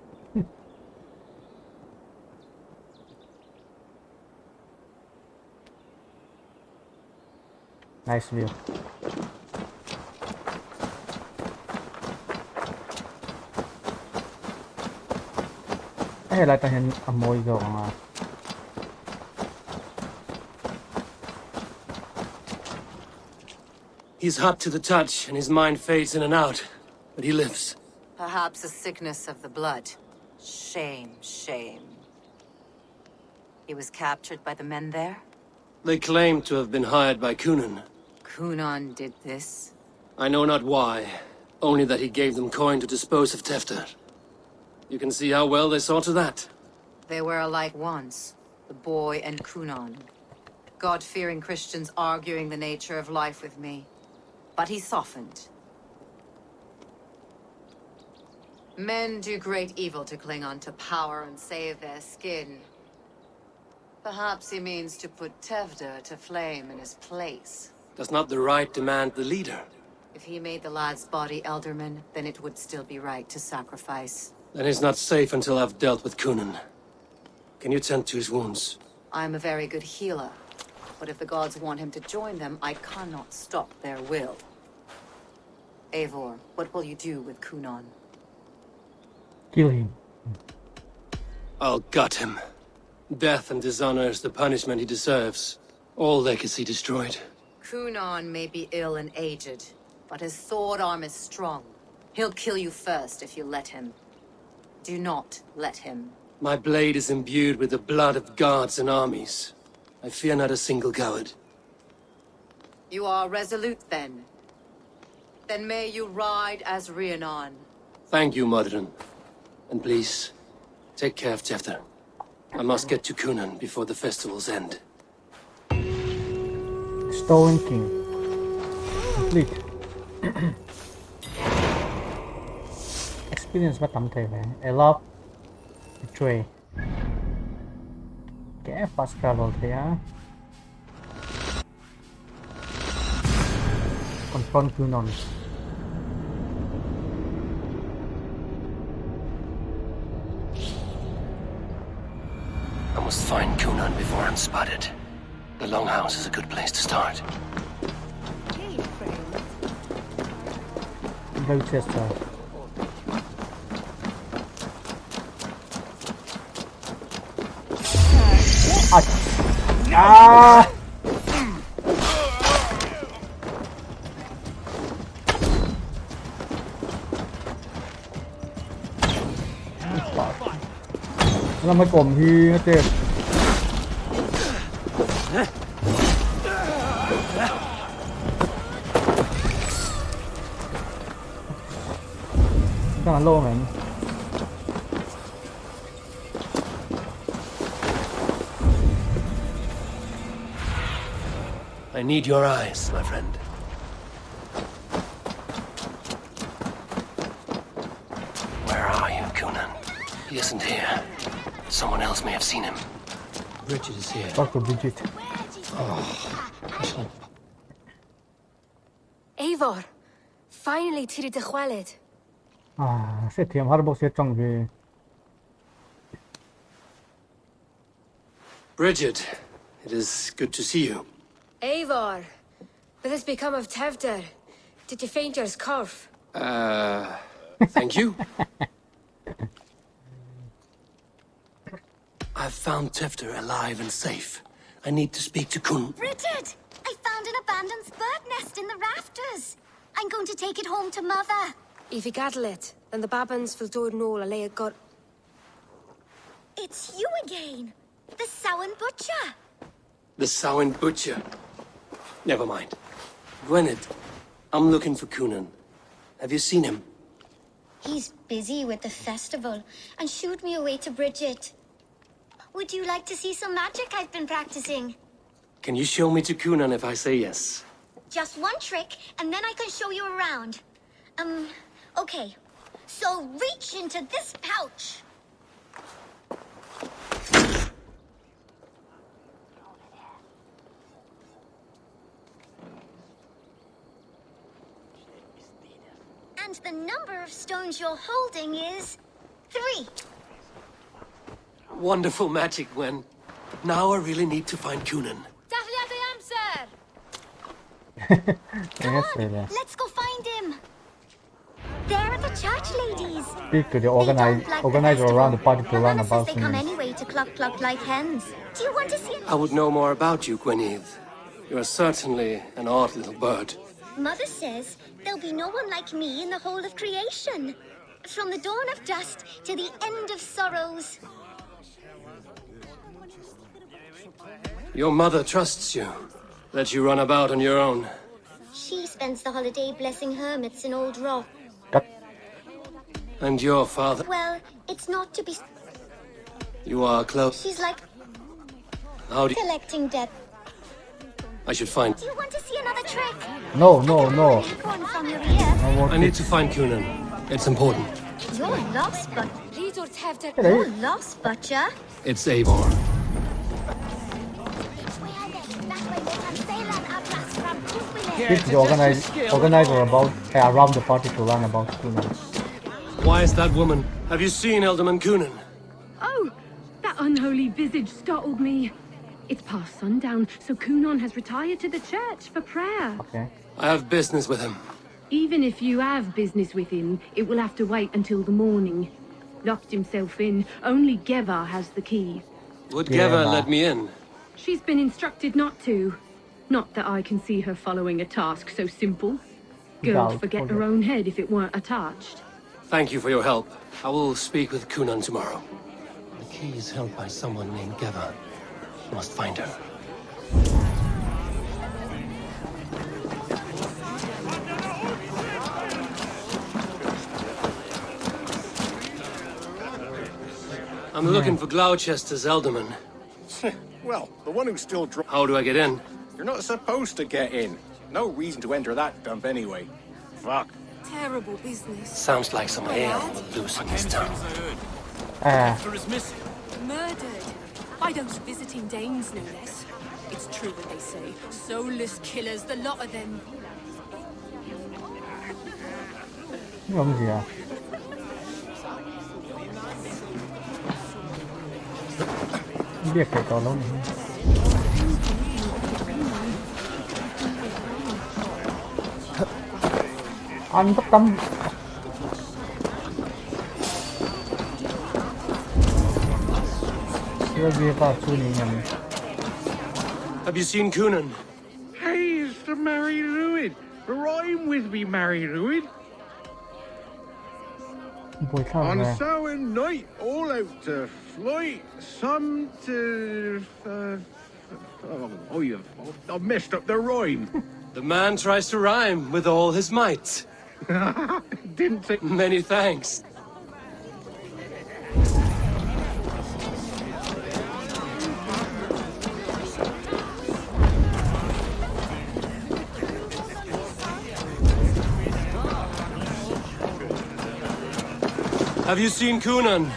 Nice view. Lại ta hiện môi rồi à. He's hot to the touch, and his mind fades in and out. But he lives. Perhaps a sickness of the blood. Shame, shame. He was captured by the men there? They claim to have been hired by Coonan. Coonan did this? I know not why. Only that he gave them coin to dispose of Tefter. You can see how well they saw to that. They were alike once, the boy and Coonan. God-fearing Christians arguing the nature of life with me. But he softened. Men do great evil to cling on to power and save their skin. Perhaps he means to put Tevdir to flame in his place. Does not the right demand the leader? If he made the lad's body Elderman, then it would still be right to sacrifice. Then he's not safe until I've dealt with Coonan. Can you tend to his wounds? I'm a very good healer. But if the gods want him to join them, I cannot stop their will. Eivor, what will you do with Kunon? Kill him. I'll gut him. Death and dishonor is the punishment he deserves. All legacy destroyed. Kunon may be ill and aged, but his sword arm is strong. He'll kill you first if you let him. Do not let him. My blade is imbued with the blood of gods and armies. I fear not a single coward. You are resolute, then. Then may you ride as Rhiannon. Thank you, Modron. And please, take care of Tefter. I must get to Kunan before the festival's end. Stolen King. Complete. Experience bắt tầm thể về. I love Betray. Kẻ fast travel thế á. Confront Kunon. I must find Kunan before I'm spotted. The Longhouse is a good place to start. GLOWECESTRESCIRE. Ah! Nó mới cồm hi nó chết. Cái lô này. I need your eyes, my friend. Where are you, Kunan? He isn't here. Someone else may have seen him. Bridget is here. Dr. Bridget. Eivor, finally tiri de chwaled. Sẽ thiểm hard box sẽ trong về. Bridget, it is good to see you. Eivor, what has become of Tevder? Did you faint your scarf? Thank you. I've found Tefter alive and safe. I need to speak to Kun. Bridget! I found an abandoned bird nest in the rafters. I'm going to take it home to Mother. If you gather it, then the Babans will do it all a lay got. It's you again. The Samhain Butcher. The Samhain Butcher. Never mind. Gwynedd, I'm looking for Kunan. Have you seen him? He's busy with the festival and shooed me away to Bridget. Would you like to see some magic I've been practicing? Can you show me to Kunan if I say yes? Just one trick, and then I can show you around. Okay. So reach into this pouch. And the number of stones you're holding is 3. Wonderful magic, Gwen. But now I really need to find Kunan. Come on, let's go find him. There are the church ladies. Speak to the organizer around the party to learn about they come anyway to cluck like hens. Do you want to see? I would know more about you, Gwynedd. You are certainly an odd little bird. Mother says there'll be no one like me in the whole of creation. From the dawn of dust to the end of sorrows. Your mother trusts you. Let you run about on your own. She spends the holiday blessing hermits in Old Rock. And your father? Well, it's not to be... You are close. She's like... How do you... collecting debt. I should find... Do you want to see another trick? No. From your ear. I need to find Kunan. It's important. You're lost, but... You're lost, Butcher. It's Eivor. Speak to the organizer about around the party to learn about Kunan. Why is that woman? Have you seen Elderman Kunan? Oh, that unholy visage startled me. It's past sundown, so Kunon has retired to the church for prayer. Okay. I have business with him. Even if you have business with him, it will have to wait until the morning. Locked himself in. Only Geva has the key. Would Geva let me in? She's been instructed not to. Not that I can see her following a task so simple. Girl'd forget her own head if it weren't attached. Thank you for your help. I will speak with Kunan tomorrow. The key is held by someone named Geva. I must find her. I'm looking for Gloucester's Elderman. Well, the one who's still How do I get in? You're not supposed to get in. No reason to enter that dump anyway. Fuck. Terrible business. Sounds like some ale loose in this town. Murdered. By those visiting Danes, no less. It's true what they say. Soulless killers, the lot of them. Làm gì à? Không biết cái to lắm này. Anh bất tâm. Have you seen Kunan? Hey, it's the Mary Ruid. Rhyme with me, Mary Ruid. On Samhain night, all out to flight, some to... I've messed up the rhyme. The man tries to rhyme with all his might. Didn't think... Many thanks. Have you seen Kunan?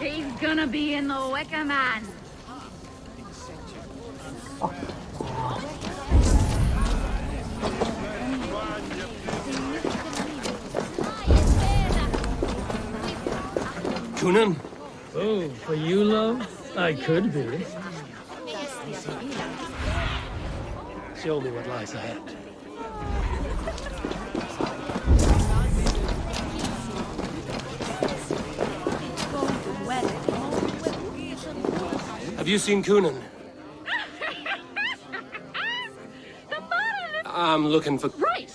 He's gonna be in the Wicker Man. Kunan? Oh, for you, love? I could be. Show me what lies ahead. Have you seen Kunan? I'm looking for... Right!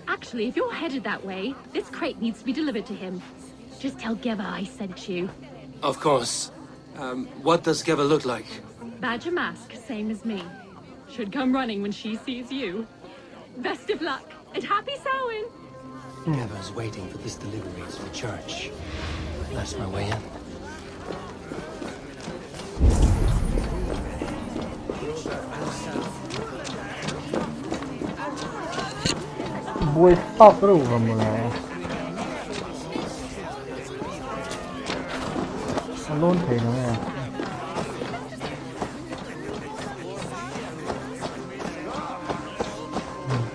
Actually, if you're headed that way, this crate needs to be delivered to him. Just tell Geva I sent you. Of course. What does Geva look like? Badger mask, same as me. Should come running when she sees you. Best of luck, and happy Samhain! Geva's waiting for this delivery to the church. That's my way in. Buổi top rồi mà này. Luôn thấy nó này.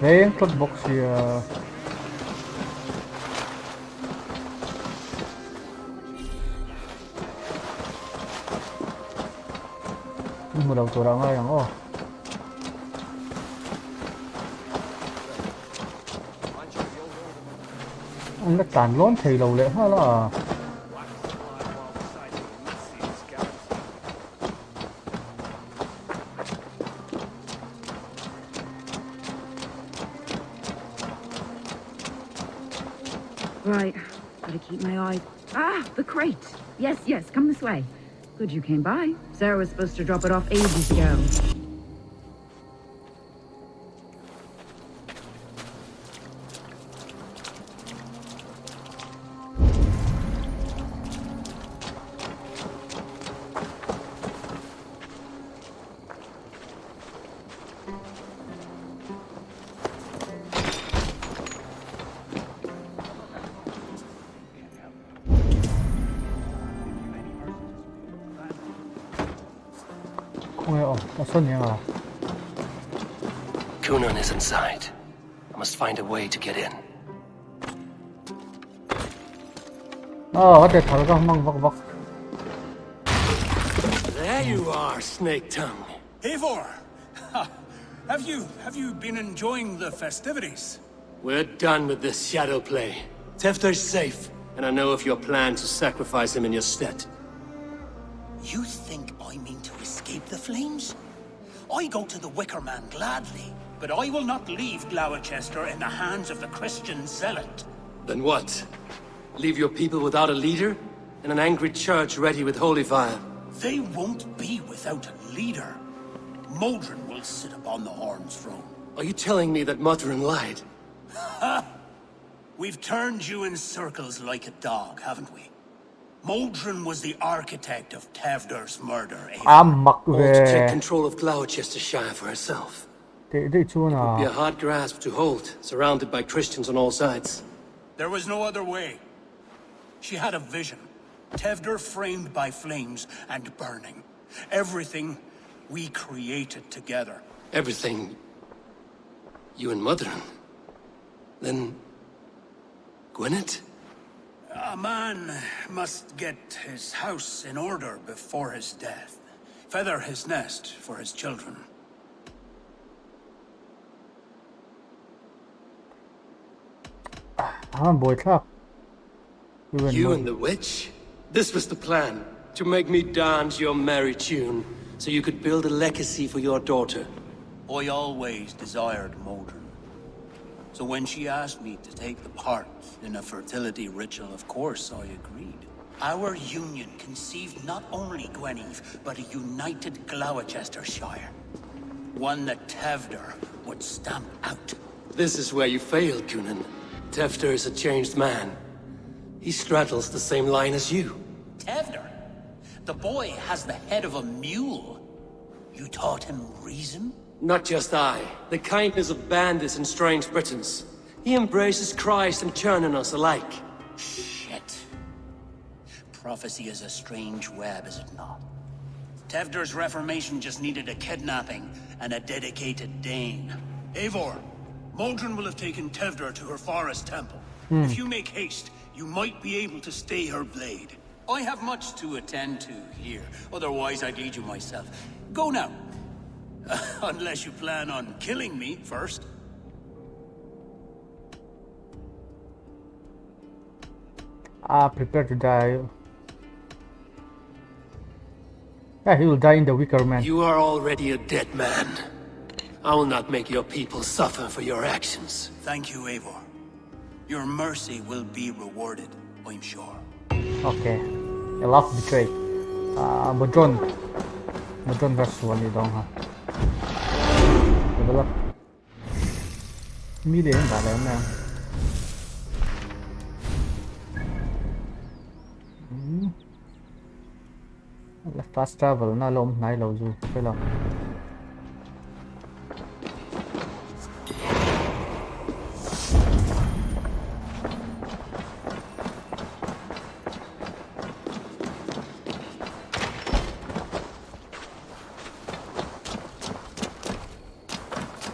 Đây cloud box here. Một đầu tổ đang ngay rằng ô. Anh đã cản lón thầy đầu lệ hết là. Right, gotta keep my eyes. Ah, the crate. Yes, come this way. Good you came by. Sarah was supposed to drop it off ages ago. Kunan is inside. I must find a way to get in. có thể thở ra mang vọc vọc. There you are, Snake Tongue. Eivor! Have you been enjoying the festivities? We're done with this shadow play. Tefter's safe, and I know of your plan to sacrifice him in your stead. You think I mean to escape the flames? I go to the Wicker Man gladly, but I will not leave Gloucester in the hands of the Christian zealot. Then what? Leave your people without a leader? And an angry church ready with holy fire? They won't be without a leader. Modron will sit upon the Horn's throne. Are you telling me that Modron lied? Ha! We've turned you in circles like a dog, haven't we? Modron was the architect of Tevder's murder, All to take control of Gloucestershire for herself. It would be a hard grasp to hold, surrounded by Christians on all sides. There was no other way. She had a vision. Tevder framed by flames and burning. Everything we created together. Everything? You and Modron? Then... Gwyneth? A man must get his house in order before his death. Feather his nest for his children. You and the witch? This was the plan. To make me dance your merry tune, so you could build a legacy for your daughter. I always desired Modron. So when she asked me to take the part in a fertility ritual, of course I agreed. Our union conceived not only Gweneve, but a united Gloucestershire. One that Tevder would stamp out. This is where you failed, Cunan. Tefter is a changed man. He straddles the same line as you. Tevder? The boy has the head of a mule. You taught him reason? Not just I. The kindness of bandits and strange Britons. He embraces Christ and churning us alike. Shit. Prophecy is a strange web, is it not? Tevder's reformation just needed a kidnapping and a dedicated Dane. Eivor, Modron will have taken Tevder to her forest temple. If you make haste, you might be able to stay her blade. I have much to attend to here. Otherwise, I'd lead you myself. Go now. Unless you plan on killing me first. Prepare to die. Yeah, he will die in the Wicker Man. You are already a dead man. I will not make your people suffer for your actions. Thank you, Eivor. Your mercy will be rewarded, I'm sure. Okay. I love betray. Modron. Modron versus 1 you don't have. Develop. Million cả lớn nào. Là fast travel nó lộn ngay lâu dù phải không?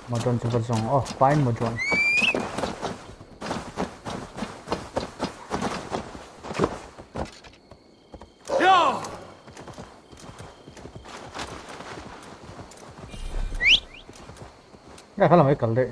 Modron super song. Oh, fine Modron. Ya kalau mấy đấy.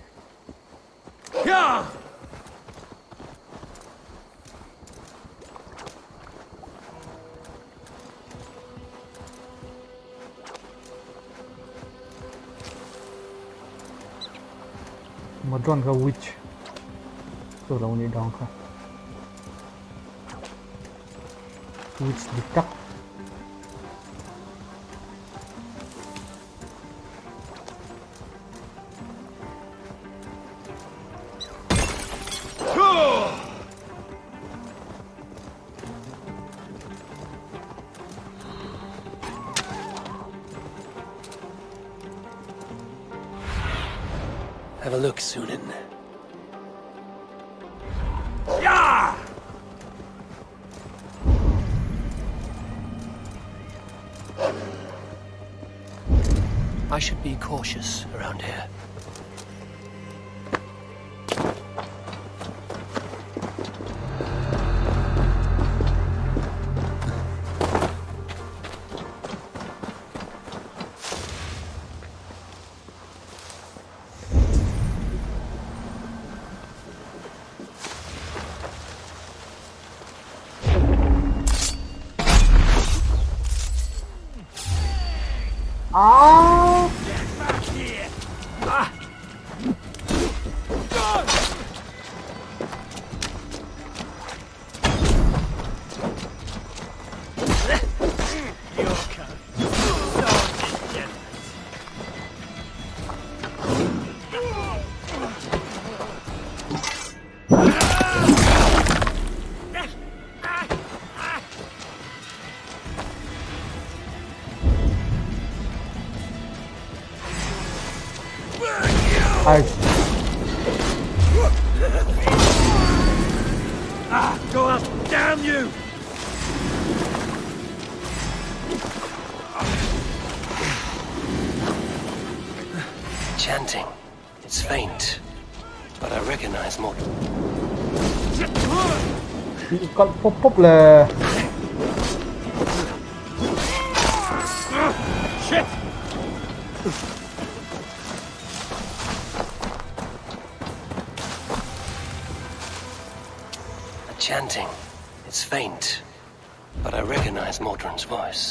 Modron ka witch. Tôi là người đòn không. Witch detect. Have a look, Sunan. Yeah! I should be cautious around here. Ah! Get back here! Ah! Go up! Damn you! Chanting. It's faint, but I recognize more. ก็ปุ๊บเลย Shit! Chanting. It's faint, but I recognize Modron's voice.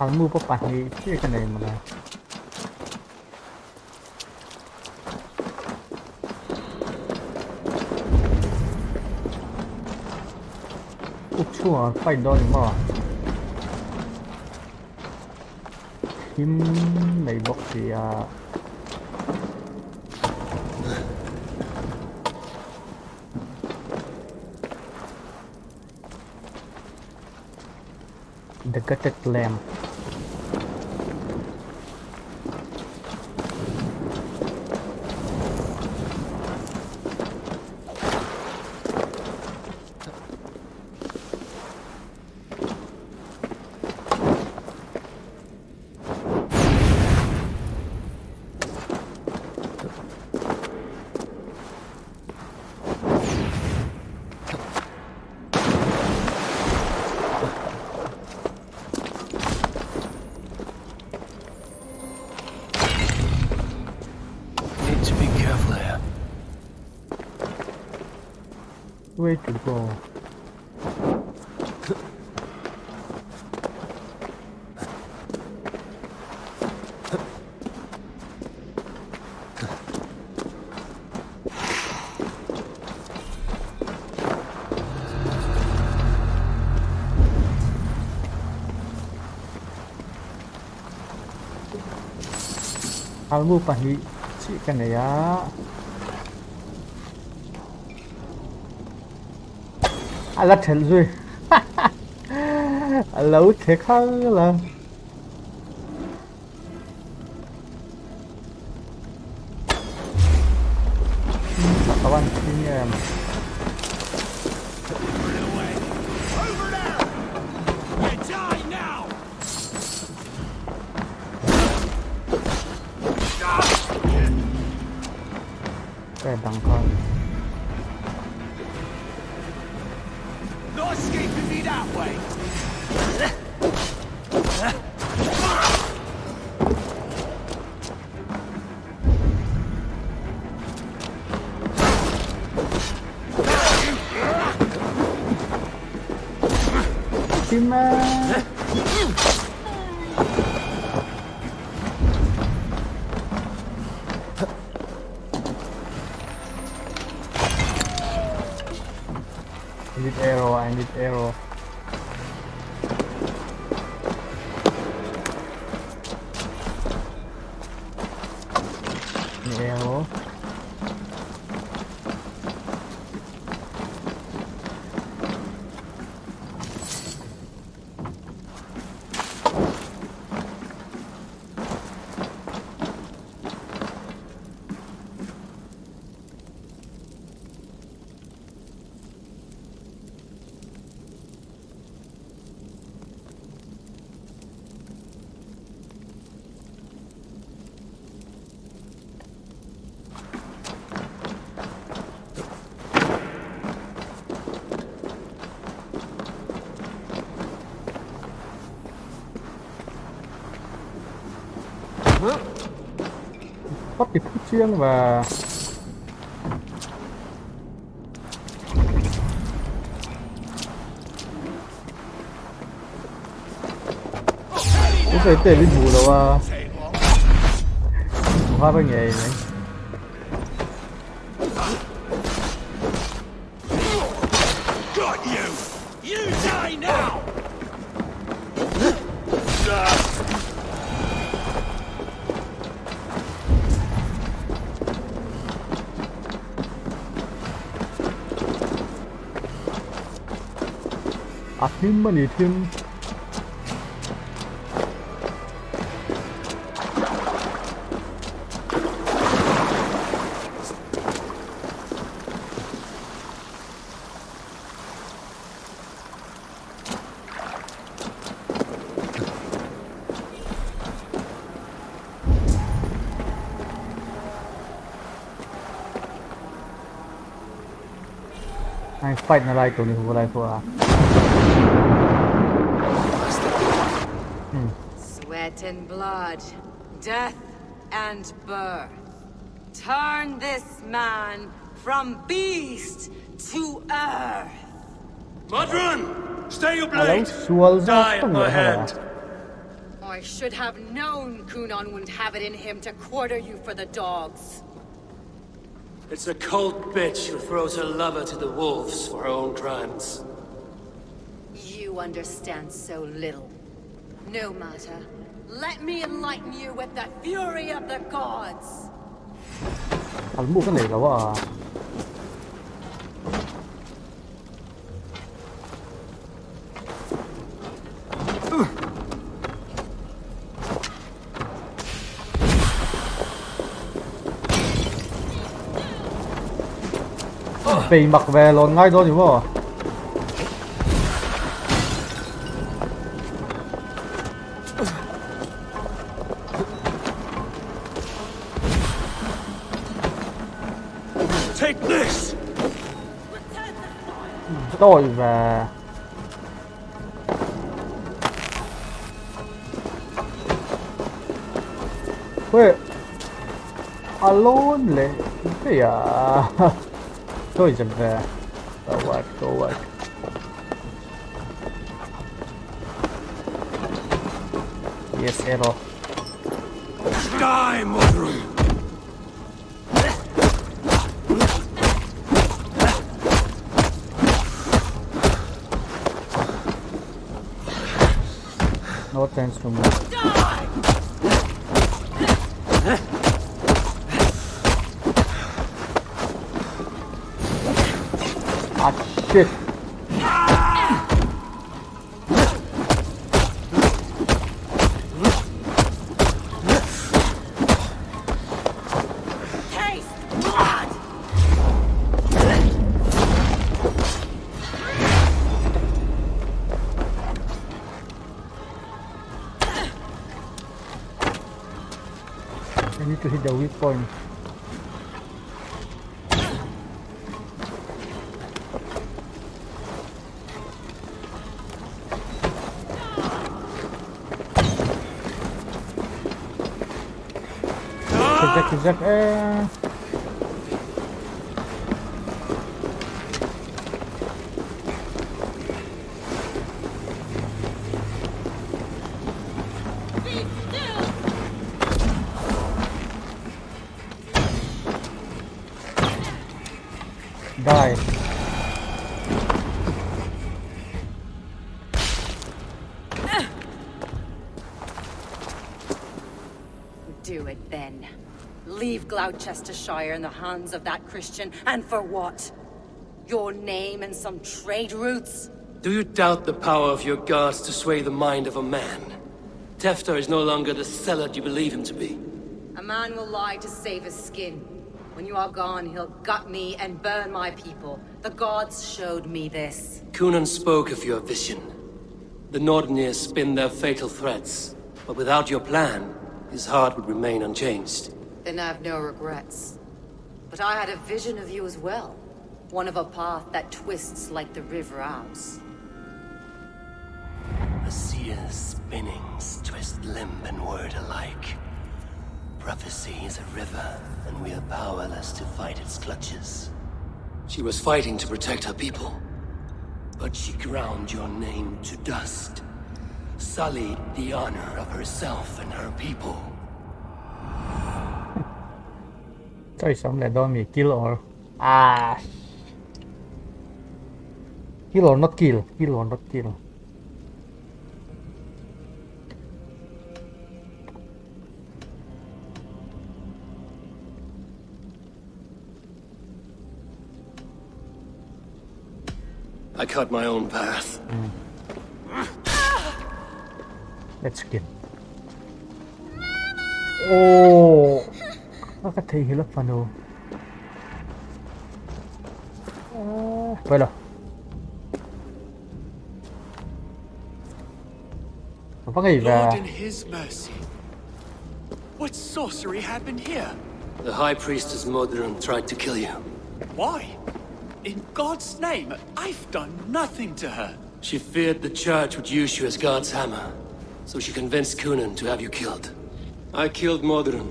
Ang move pa ni siya ka na yung mgaชั่วไฟดอนบ่ทิมในบล็อกเสีย The gutted lamb. Way to go. Almu pahi si kan ya. Là thật rồi. Lâu thế không là các bạn kinh nghiệm cái bằng con. No escaping me that way! I need arrow. Arrow. Bắt kịp chiêng và cái gì tệ bị mù đâu à hoa bên nghề này Got you! You die now! Atim man itim I fight na like ni wala ko ah Sweat and blood, death and birth. Turn this man from beast to earth. Modron! Stay your Hello, blade! Swalza Die at from my the hand! I should have known Kunon wouldn't have it in him to quarter you for the dogs. It's a cold bitch who throws her lover to the wolves for her own crimes. You understand so little. No matter. Let me enlighten you with the fury of the gods. Anh mua cái này là quá à bị mặc về lộn ngay thôi đúng không? Take this. Rồi và 왜 alone le ya thôi dần về go away yes error Die, Modron! no thanks to me ah shit I need to hit the weak point. Kejak die. Do it then. Leave Gloucestershire in the hands of that Christian, and for what? Your name and some trade routes? Do you doubt the power of your gods to sway the mind of a man? Tefter is no longer the zealot you believe him to be. A man will lie to save his skin. When you are gone, he'll gut me and burn my people. The gods showed me this. Kunon spoke of your vision. The Nordnir spin their fatal threats, but without your plan, his heart would remain unchanged. Then I have no regrets. But I had a vision of you as well. One of a path that twists like the river Ouse. A seer's spinnings twist limb and word alike. Prophecy is a river, and we are powerless to fight its clutches. She was fighting to protect her people, but she ground your name to dust, sullied the honor of herself and her people. 最สำเร็จโดยมี kill or kill or not kill kill or not kill I cut my own path. Let's get. Oh, look at the look fun. Voilà. Lord in his mercy. What sorcery happened here? The High Priestess Modron tried to kill you. Why? In God's name, I've done nothing to her. She feared the church would use you as God's hammer, so she convinced Kunan to have you killed. I killed Modron,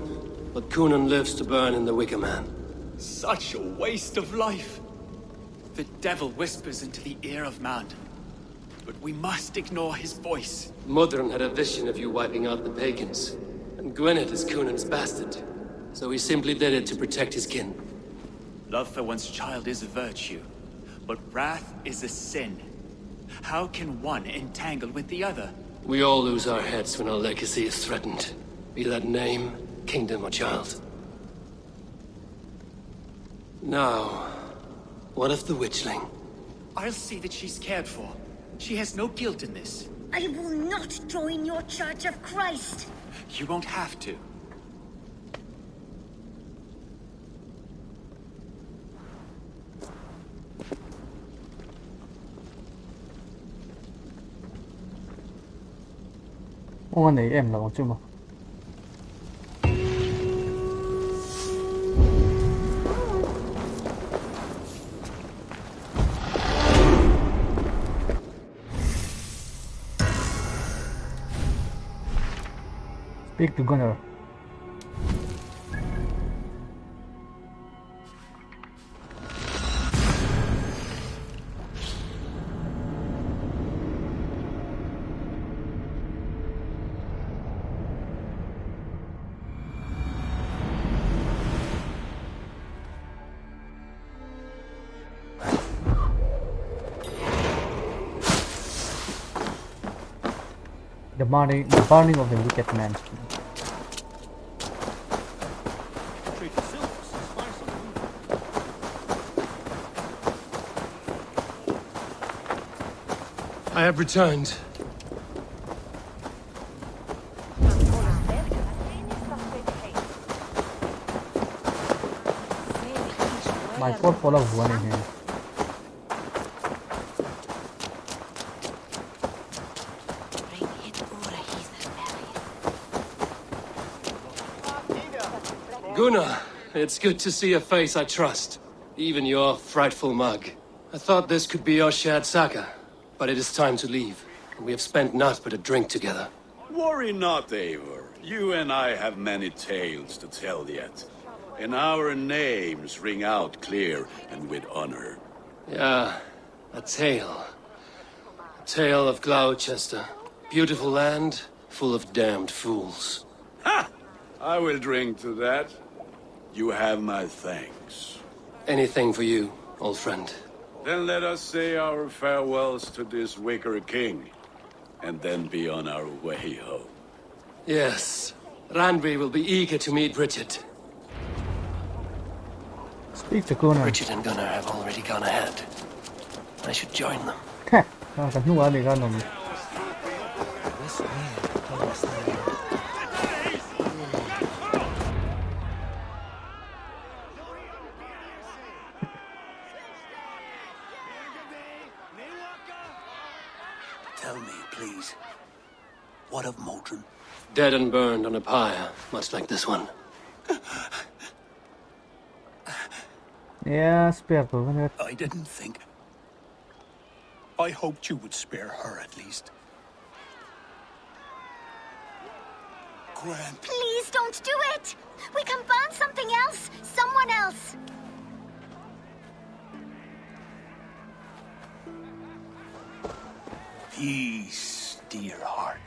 but Kunan lives to burn in the Wicker Man. Such a waste of life. The devil whispers into the ear of man, but we must ignore his voice. Modron had a vision of you wiping out the pagans, and Gwynedd is Kunan's bastard, so he simply did it to protect his kin. Love for one's child is a virtue, but wrath is a sin. How can one entangle with the other? We all lose our heads when our legacy is threatened, be that name, kingdom, or child. Now, what of the witchling? I'll see that she's cared for. She has no guilt in this. I will not join your Church of Christ. You won't have to. Ô này em là chứ mà. Speak to Gunnar. The burning of the wicked man. I have returned. My poor full of one in here. Gunnar, it's good to see a face I trust. Even your frightful mug. I thought this could be our shared saga, but it is time to leave. We have spent naught but a drink together. Worry not, Eivor. You and I have many tales to tell yet. And our names ring out clear and with honor. Yeah, a tale. A tale of Gloucester. Beautiful land, full of damned fools. Ha! I will drink to that. You have my thanks. Anything for you, old friend. Then let us say our farewells to this Wicker King, and then be on our way home. Yes, Randvi will be eager to meet Bridget. Speak to Gunnar. Bridget and Gunnar have already gone ahead. I should join them. Tell me, please, what of Modron? Dead and burned on a pyre, much like this one. Yeah, spare Gunnar. I didn't think. I hoped you would spare her at least. Grant. Please, don't do it! We can burn something else! Someone else! Peace, dear heart.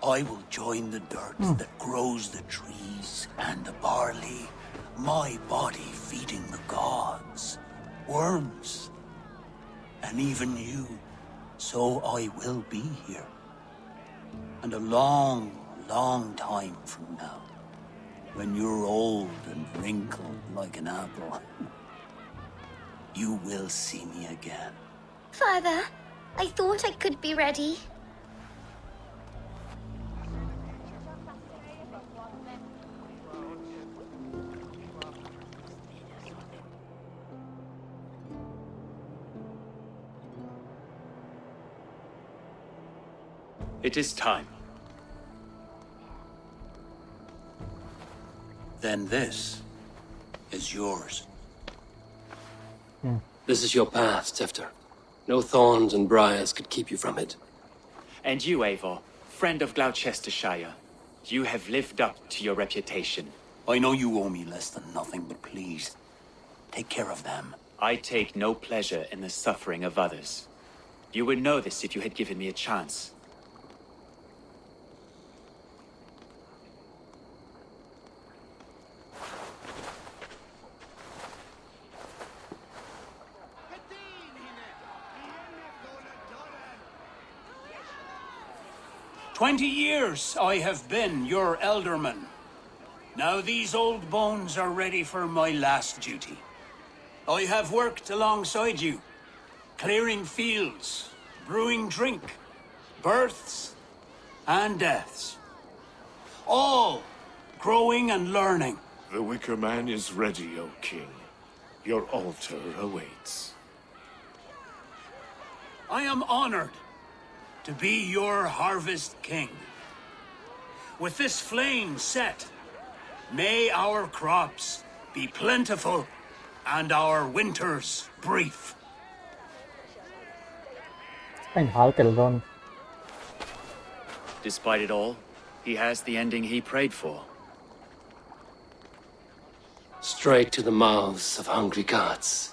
I will join the dirt that grows the trees and the barley, my body feeding the gods, worms, and even you. So I will be here. And a long, long time from now, when you're old and wrinkled like an apple, you will see me again. Father, I thought I could be ready. It is time. Then this is yours. This is your path, Tifter. No thorns and briars could keep you from it. And you, Eivor, friend of Gloucestershire, you have lived up to your reputation. I know you owe me less than nothing, but please, take care of them. I take no pleasure in the suffering of others. You would know this if you had given me a chance. "20 years I have been your elderman. Now these old bones are ready for my last duty. I have worked alongside you, clearing fields, brewing drink, births and deaths. All growing and learning. The Wicker Man is ready, O King. Your altar awaits. I am honored to be your harvest king. With this flame set, may our crops be plentiful and our winters brief. Despite it all, he has the ending he prayed for. Straight to the mouths of hungry gods.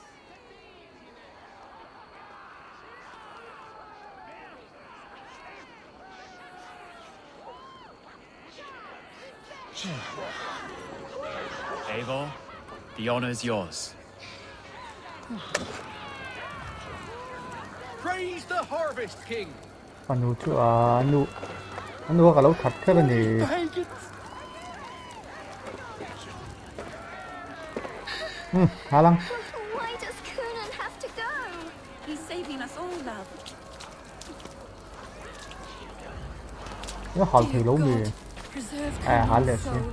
Eivor, the honor is yours. Praise the Harvest King! Why does Conan have to go? He's saving us all, love. Preserve Conan's soul.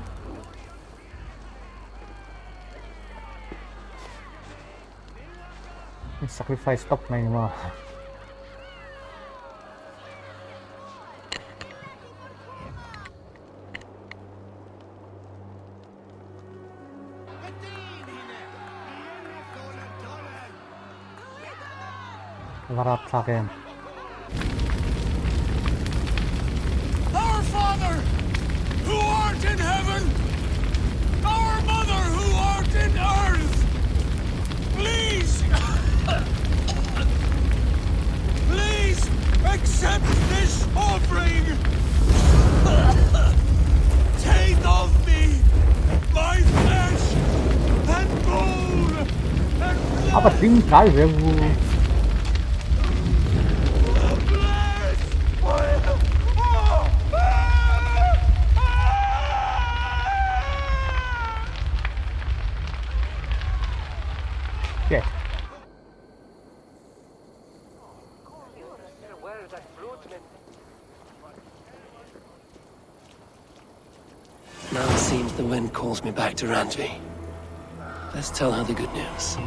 Sacrifice tóc này mà. Varat saken. Our Father, who art in heaven, our Mother, who art in earth, please, please accept this offering. Take of me my flesh and bone and blood. Apa ting cái về vu. Okay. Now it seems the wind calls me back to Randvi. Let's tell her the good news.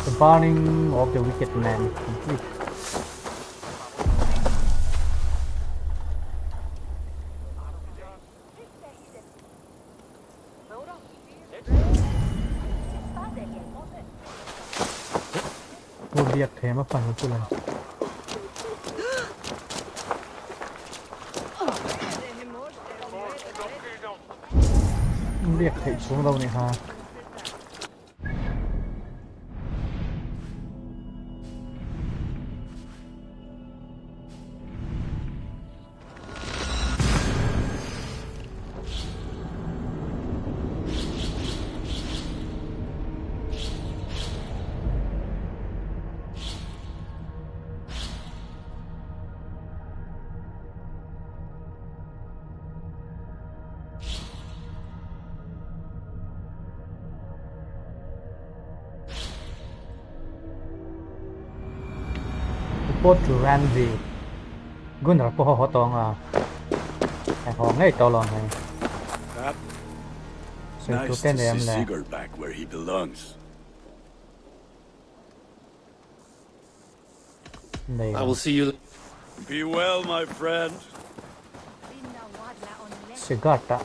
The burning of the wicked man complete. Cô điệp thế mà phần của tôi là biết thầy xuống đâu này ha. Report to Randy. Gun report ho tong à. Cái họ ngay to lon này. Nice to see Sigurd back where he belongs. I will see you. Be well, my friend. Sigurd ta.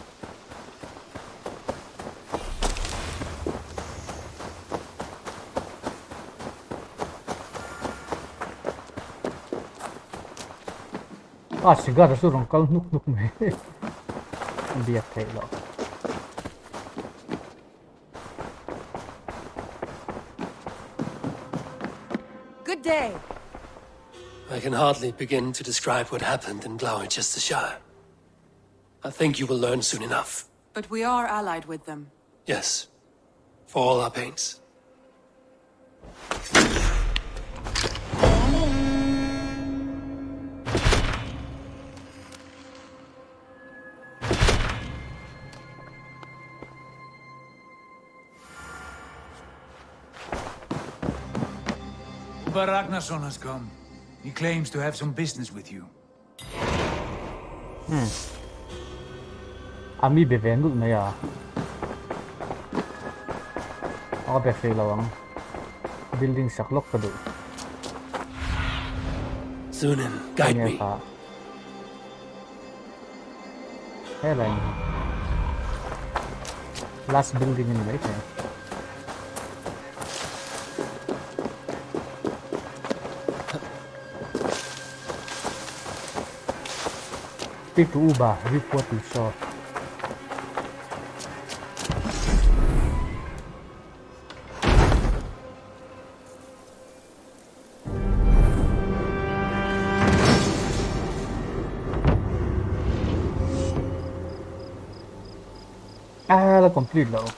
Sigurd su rong kal nuk nuk me. Biat thei lo. Good day. I can hardly begin to describe what happened in GLOWECESTRESCIRE. I think you will learn soon enough. But we are allied with them. Yes, for all our pains. Ragnarsson has come. He claims to have some business with you. Ami be ven lut na ya. Aw be fe lawang. Building saklok ka do. Sunan, guide me. Hey, last building in right here. Speak to Uba, report to shore. Là complete rồi.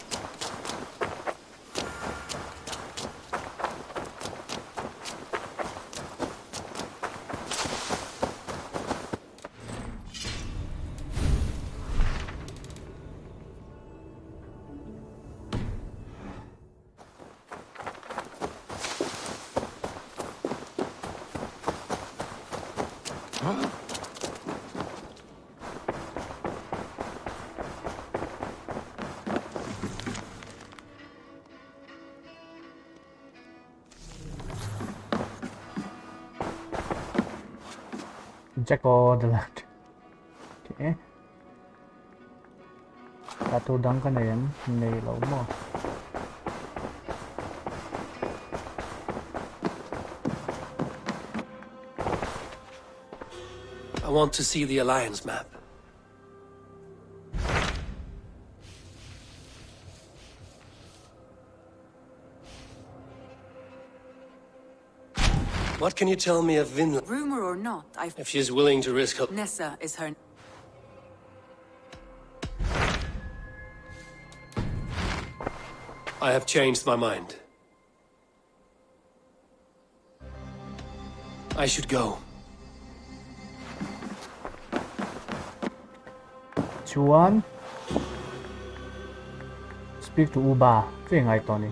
Check all the left. Okay. Satu dang ka na yan. Nailaw mo. I want to see the Alliance map. What can you tell me of Vinland? Rumor or not, If she's willing to risk her... Nessa is her... I have changed my mind. I should go. Chuan. Speak to Uba. Cái ngay to này.